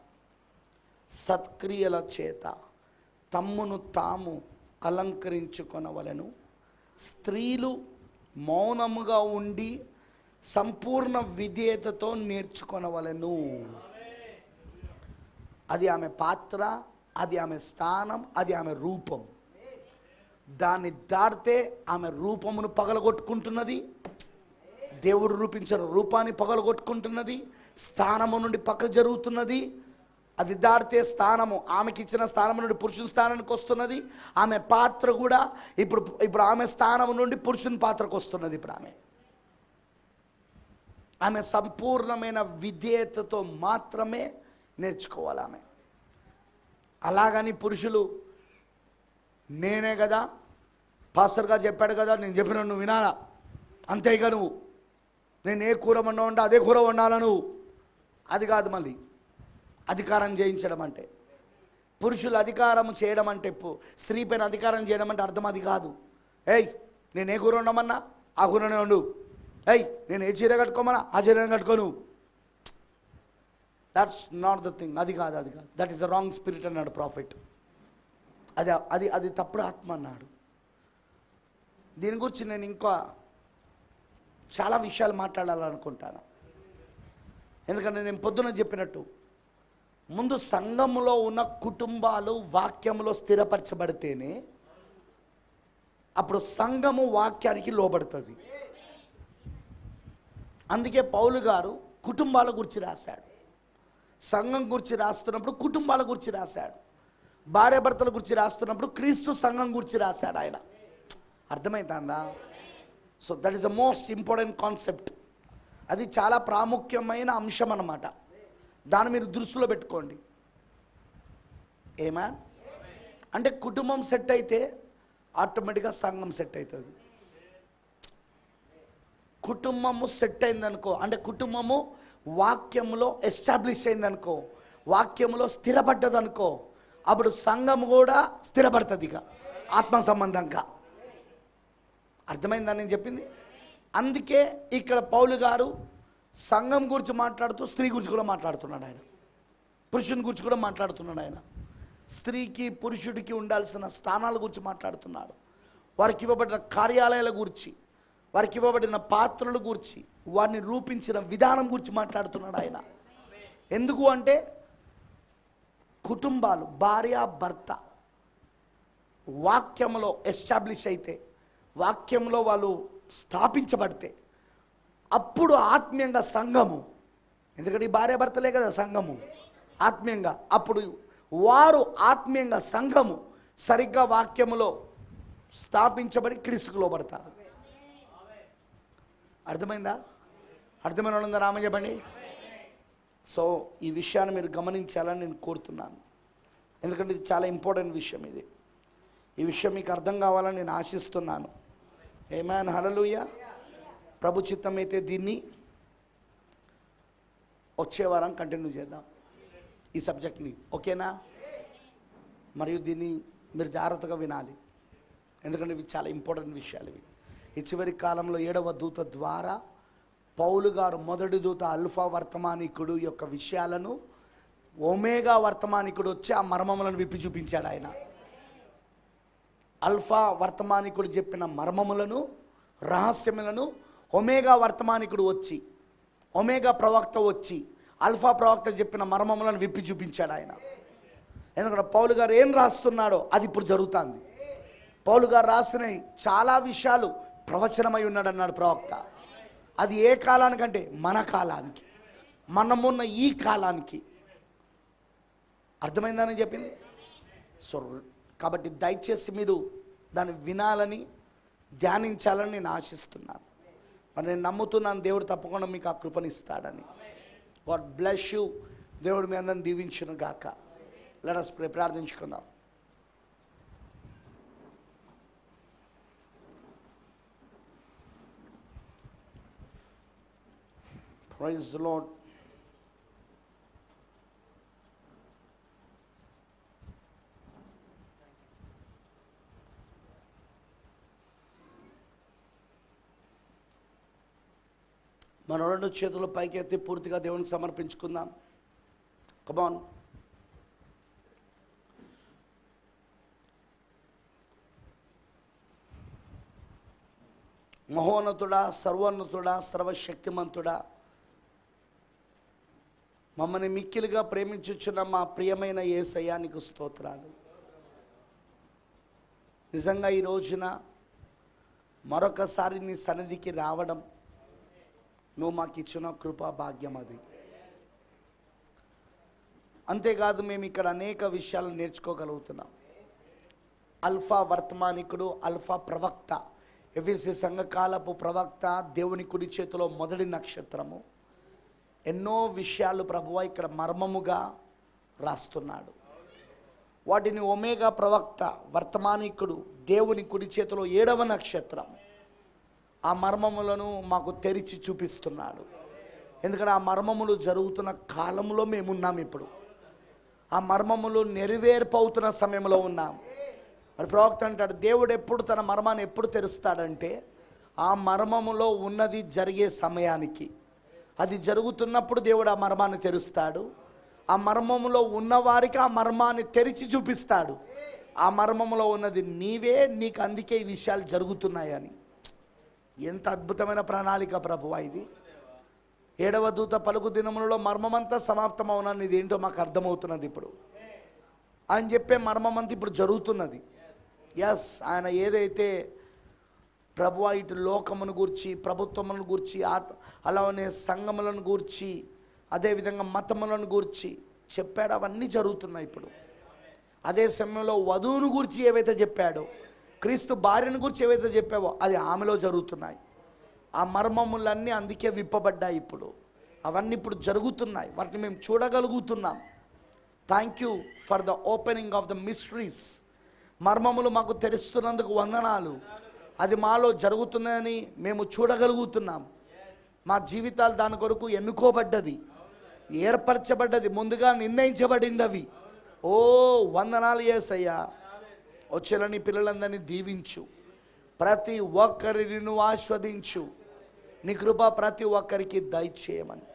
సత్క్రియల చేత తమ్మును తాము అలంకరించుకొనవలెను. స్త్రీలు మౌనముగా ఉండి సంపూర్ణ విధేయతతో నేర్చుకొనవలెను. అది ఆమె పాత్ర, అది ఆమె స్థానం, అది ఆమె రూపం. దాన్ని దాటితే ఆమె రూపమును పగలగొట్టుకుంటున్నది. దేవుడు రూపించిన రూపాన్ని పగలగొట్టుకుంటున్నది. స్థానము నుండి పక్క జరుగుతున్నది. అది దాటితే స్థానము, ఆమెకి ఇచ్చిన స్థానం నుండి పురుషుని స్థానానికి వస్తున్నది. ఆమె పాత్ర కూడా ఇప్పుడు ఆమె స్థానం నుండి పురుషుని పాత్రకు వస్తున్నది. ఇప్పుడు ఆమె సంపూర్ణమైన విధేయతతో మాత్రమే నేర్చుకోవాలి ఆమె. అలాగని పురుషులు నేనే కదా, పాస్టర్ గారు చెప్పాడు కదా, నేను చెప్పిన నువ్వు వినాలా, అంతేగా నువ్వు, నేను ఏ కూర వండా ఉంటే అదే కూర వండాలా నువ్వు. అది కాదు. మళ్ళీ అధికారం చేయించడం అంటే, పురుషులు అధికారం చేయడం అంటే, స్త్రీ పైన అధికారం చేయడం అంటే అర్థం అది కాదు. ఏయ్ నేను ఏ కూర వండమన్నా ఆ కూరనే వండు. ఏయ్ నేను ఏ చీర కట్టుకోమన్నా ఆ చీరని కట్టుకోను. That's not the thing. అది కాదు. That is the wrong spirit అన్నాడు ప్రాఫిట్. అది తప్పుడు ఆత్మ అన్నాడు. దీని గురించి నేను ఇంకా చాలా విషయాలు మాట్లాడాలనుకుంటాను. ఎందుకంటే నేను పొద్దున చెప్పినట్టు ముందు సంఘములో ఉన్న కుటుంబాలు వాక్యములో స్థిరపరచబడితేనే అప్పుడు సంఘము వాక్యానికి లోబడుతుంది. అందుకే పౌలు గారు కుటుంబాల గురించి రాశాడు. సంఘం గురించి రాస్తున్నప్పుడు కుటుంబాల గురించి రాశాడు. భార్యాభర్తల గురించి రాస్తున్నప్పుడు క్రీస్తు సంఘం గురించి రాశాడు ఆయన. అర్థమవుతుందా? So that is the most important concept. అది చాలా ప్రాముఖ్యమైన అంశం అన్నమాట. దాన్ని మీరు దృష్టిలో పెట్టుకోండి. ఏమా అంటే కుటుంబం సెట్ అయితే ఆటోమేటిక్గా సంఘం సెట్ అవుతుంది. కుటుంబము సెట్ అయిందనుకో, అంటే కుటుంబము వాక్యములో ఎస్టాబ్లిష్ అయిందనుకో, వాక్యములో స్థిరపడ్డదనుకో, అప్పుడు సంఘం కూడా స్థిరపడుతుంది ఇక ఆత్మ సంబంధంగా. అర్థమైందని నేను చెప్పింది. అందుకే ఇక్కడ పౌలు గారు సంఘం గురించి మాట్లాడుతూ స్త్రీ గురించి కూడా మాట్లాడుతున్నాడు. ఆయన పురుషుని గురించి కూడా మాట్లాడుతున్నాడు. ఆయన స్త్రీకి పురుషుడికి ఉండాల్సిన స్థానాల గురించి మాట్లాడుతున్నాడు. వారికి ఇవ్వబడిన కార్యాలయాల గురించి, వారికి ఇవ్వబడిన పాత్రల గురించి, వారిని రూపించిన విధానం గురించి మాట్లాడుతున్నాడు ఆయన. ఎందుకు అంటే కుటుంబాలు భార్య భర్త వాక్యంలో ఎస్టాబ్లిష్ అయితే, వాక్యంలో వాళ్ళు స్థాపించబడితే అప్పుడు ఆత్మీయంగా సంఘము, ఎందుకంటే ఈ భార్య భర్తలే కదా సంఘము ఆత్మీయంగా, అప్పుడు వారు ఆత్మీయంగా సంఘము సరిగ్గా వాక్యములో స్థాపించబడి క్రీస్తుకు లోబడతారు. అర్థమైందా? అర్థమైన వాళ్ళందరూ రామ చెప్పండి. సో ఈ విషయాన్ని మీరు గమనించాలని నేను కోరుతున్నాను, ఎందుకంటే ఇది చాలా ఇంపార్టెంట్ విషయం. ఈ విషయం మీకు అర్థం కావాలని నేను ఆశిస్తున్నాను. ఆమేన్, హల్లెలూయా. ప్రభు చిత్తం అయితే దీన్ని వచ్చే వారం కంటిన్యూ చేద్దాం ఈ సబ్జెక్ట్ని, ఓకేనా? మరియు దీన్ని మీరు జాగ్రత్తగా వినాలి, ఎందుకంటే ఇవి చాలా ఇంపార్టెంట్ విషయాలు. ఇవి ఈ చివరి కాలంలో 7వ దూత ద్వారా పౌలు గారు మొదటి దూత అల్ఫా వర్తమానికుడు యొక్క విషయాలను ఒమేగా వర్తమానికుడు వచ్చి ఆ మర్మములను విప్పి చూపించాడు. ఆయన అల్ఫా వర్తమానికుడు చెప్పిన మర్మములను, రహస్యములను ఒమేగా వర్తమానికుడు వచ్చి, ఒమేగా ప్రవక్త వచ్చి అల్ఫా ప్రవక్త చెప్పిన మర్మములను విప్పి చూపించాడు ఆయన. ఎందుకంటే పౌలు గారు ఏం రాస్తున్నాడో అది ఇప్పుడు జరుగుతుంది. పౌలు గారు రాసిన చాలా విషయాలు ప్రవచనమై ఉన్నాడు అన్నాడు ప్రవక్త. అది ఏ కాలానికంటే మన కాలానికి, మనమున్న ఈ కాలానికి. అర్థమైందని చెప్పింది. సో కాబట్టి దయచేసి మీరు దాన్ని వినాలని, ధ్యానించాలని నేను ఆశిస్తున్నాను. మరి నేను నమ్ముతున్నాను దేవుడు తప్పకుండా మీకు ఆ కృపనిస్తాడని. God bless you. దేవుడు మీ అందరిని దీవించును గాక. Let us pray. ప్రార్థించుకుందాం. Praise the Lord. మన 2 చేతులు పైకి ఎత్తి పూర్తిగా దేవునికి సమర్పించుకుందాం. Come on. మహోన్నతుడా, సర్వోన్నతుడా, సర్వశక్తిమంతుడా, మమ్మల్ని మిక్కిలిగా ప్రేమించుచున్న మా ప్రియమైన యేసయ్యా నీకు స్తోత్రాలు. నిజంగా ఈ రోజున మరొకసారి నీ సన్నిధికి రావడం నువ్వు మాకు ఇచ్చిన కృపా భాగ్యం. అది అంతేకాదు, మేము ఇక్కడ అనేక విషయాలు నేర్చుకోగలుగుతున్నాం. అల్ఫా వర్తమానికుడు, అల్ఫా ప్రవక్త, ఎఫెసీ సంఘకాలపు ప్రవక్త, దేవుని కుడి చేతిలో మొదటి నక్షత్రము, ఎన్నో విషయాలు ప్రభువా ఇక్కడ మర్మముగా రాస్తున్నాడు. వాటిని ఒమేగా ప్రవక్త, వర్తమానికుడు, దేవుని కుడి చేతిలో 7వ నక్షత్రం, ఆ మర్మములను మాకు తెరిచి చూపిస్తున్నాడు. ఎందుకంటే ఆ మర్మములు జరుగుతున్న కాలంలో మేమున్నాం. ఇప్పుడు ఆ మర్మములు నెరవేర్పవుతున్న సమయంలో ఉన్నాం. మరి ప్రవక్త అంటాడు, దేవుడు ఎప్పుడు తన మర్మాన్ని ఎప్పుడు తెరుస్తాడంటే ఆ మర్మములో ఉన్నది జరిగే సమయానికి. అది జరుగుతున్నప్పుడు దేవుడు ఆ మర్మాన్ని తెరుస్తాడు. ఆ మర్మములో ఉన్నవారికి ఆ మర్మాన్ని తెరిచి చూపిస్తాడు. ఆ మర్మములో ఉన్నది నీవే, నీకు అందుకే ఈ విషయాలు జరుగుతున్నాయని. ఎంత అద్భుతమైన ప్రణాళిక ప్రభువా ఇది. 7వ దూత పలుకు దినములలో మర్మమంతా సమాప్తమవునని ఇది ఏంటో మాకు అర్థమవుతున్నది ఇప్పుడు. ఆయన చెప్పే మర్మమంతా ఇప్పుడు జరుగుతున్నది. ఎస్, ఆయన ఏదైతే ప్రభువా ఇటు లోకమును గూర్చి, ప్రభుత్వములను గూర్చి, అలానే సంఘములను గూర్చి, అదేవిధంగా మతములను గూర్చి చెప్పాడో అవన్నీ జరుగుతున్నాయి ఇప్పుడు. అదే సమయంలో వధువును గూర్చి ఏవైతే చెప్పాడో, క్రీస్తు భార్యను గురించి ఏవైతే చెప్పావో అది ఆమెలో జరుగుతున్నాయి. ఆ మర్మములన్నీ అందుకే విప్పబడ్డాయి ఇప్పుడు. అవన్నీ ఇప్పుడు జరుగుతున్నాయి, వాటిని మేము చూడగలుగుతున్నాం. Thank you for the opening of the mysteries. మర్మములు మాకు తెలుస్తున్నందుకు వందనాలు. అది మాలో జరుగుతుందని మేము చూడగలుగుతున్నాం. మా జీవితాలు దాని కొరకు ఎన్నుకోబడ్డది, ఏర్పరచబడ్డది, ముందుగా నిర్ణయించబడింది అవి. ఓ వందనాలు యేసయ్యా. వచ్చేలా నీ పిల్లలందరినీ దీవించు, ప్రతి ఒక్కరిని నువ్వు ఆస్వాదించు, నీ కృప ప్రతి ఒక్కరికి దయచేయమని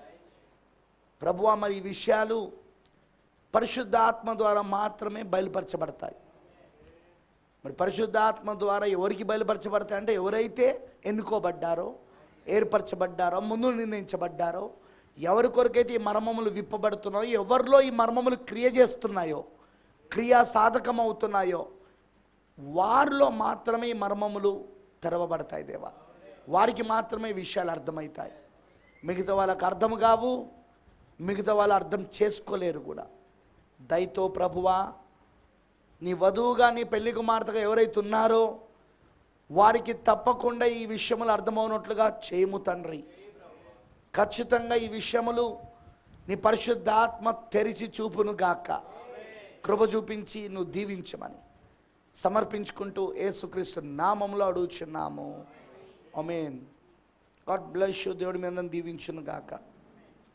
ప్రభువా. మరి ఈ విషయాలు పరిశుద్ధాత్మ ద్వారా మాత్రమే బయలుపరచబడతాయి. మరి పరిశుద్ధాత్మ ద్వారా ఎవరికి బయలుపరచబడతాయి అంటే ఎవరైతే ఎన్నుకోబడ్డారో, ఏర్పరచబడ్డారో, ముందు నిర్ణయించబడ్డారో, ఎవరి కొరకైతే ఈ మర్మములు విప్పబడుతున్నాయో, ఎవరిలో ఈ మర్మములు క్రియ చేస్తున్నాయో, క్రియా సాధకం అవుతున్నాయో, వారిలో మాత్రమే ఈ మర్మములు తెరవబడతాయి దేవా. వారికి మాత్రమే ఈ విషయాలు అర్థమవుతాయి. మిగతా వాళ్ళకి అర్థం కావు, మిగతా వాళ్ళు అర్థం చేసుకోలేరు కూడా. దయతో ప్రభువా, నీ వధువుగా, నీ పెళ్లి కుమార్తెగా ఎవరైతే ఉన్నారో వారికి తప్పకుండా ఈ విషయములు అర్థమవునట్లుగా చేయము తండ్రి. ఖచ్చితంగా ఈ విషయములు నీ పరిశుద్ధాత్మ తెరిచి చూపును గాక. కృప చూపించి నువ్వు దీవించమని సమర్పించుకుంటూ యేసుక్రీస్తు నామములో అడుగుచున్నాము. ఆమేన్. God bless you. దేవుడి మీద దీవించును గాక.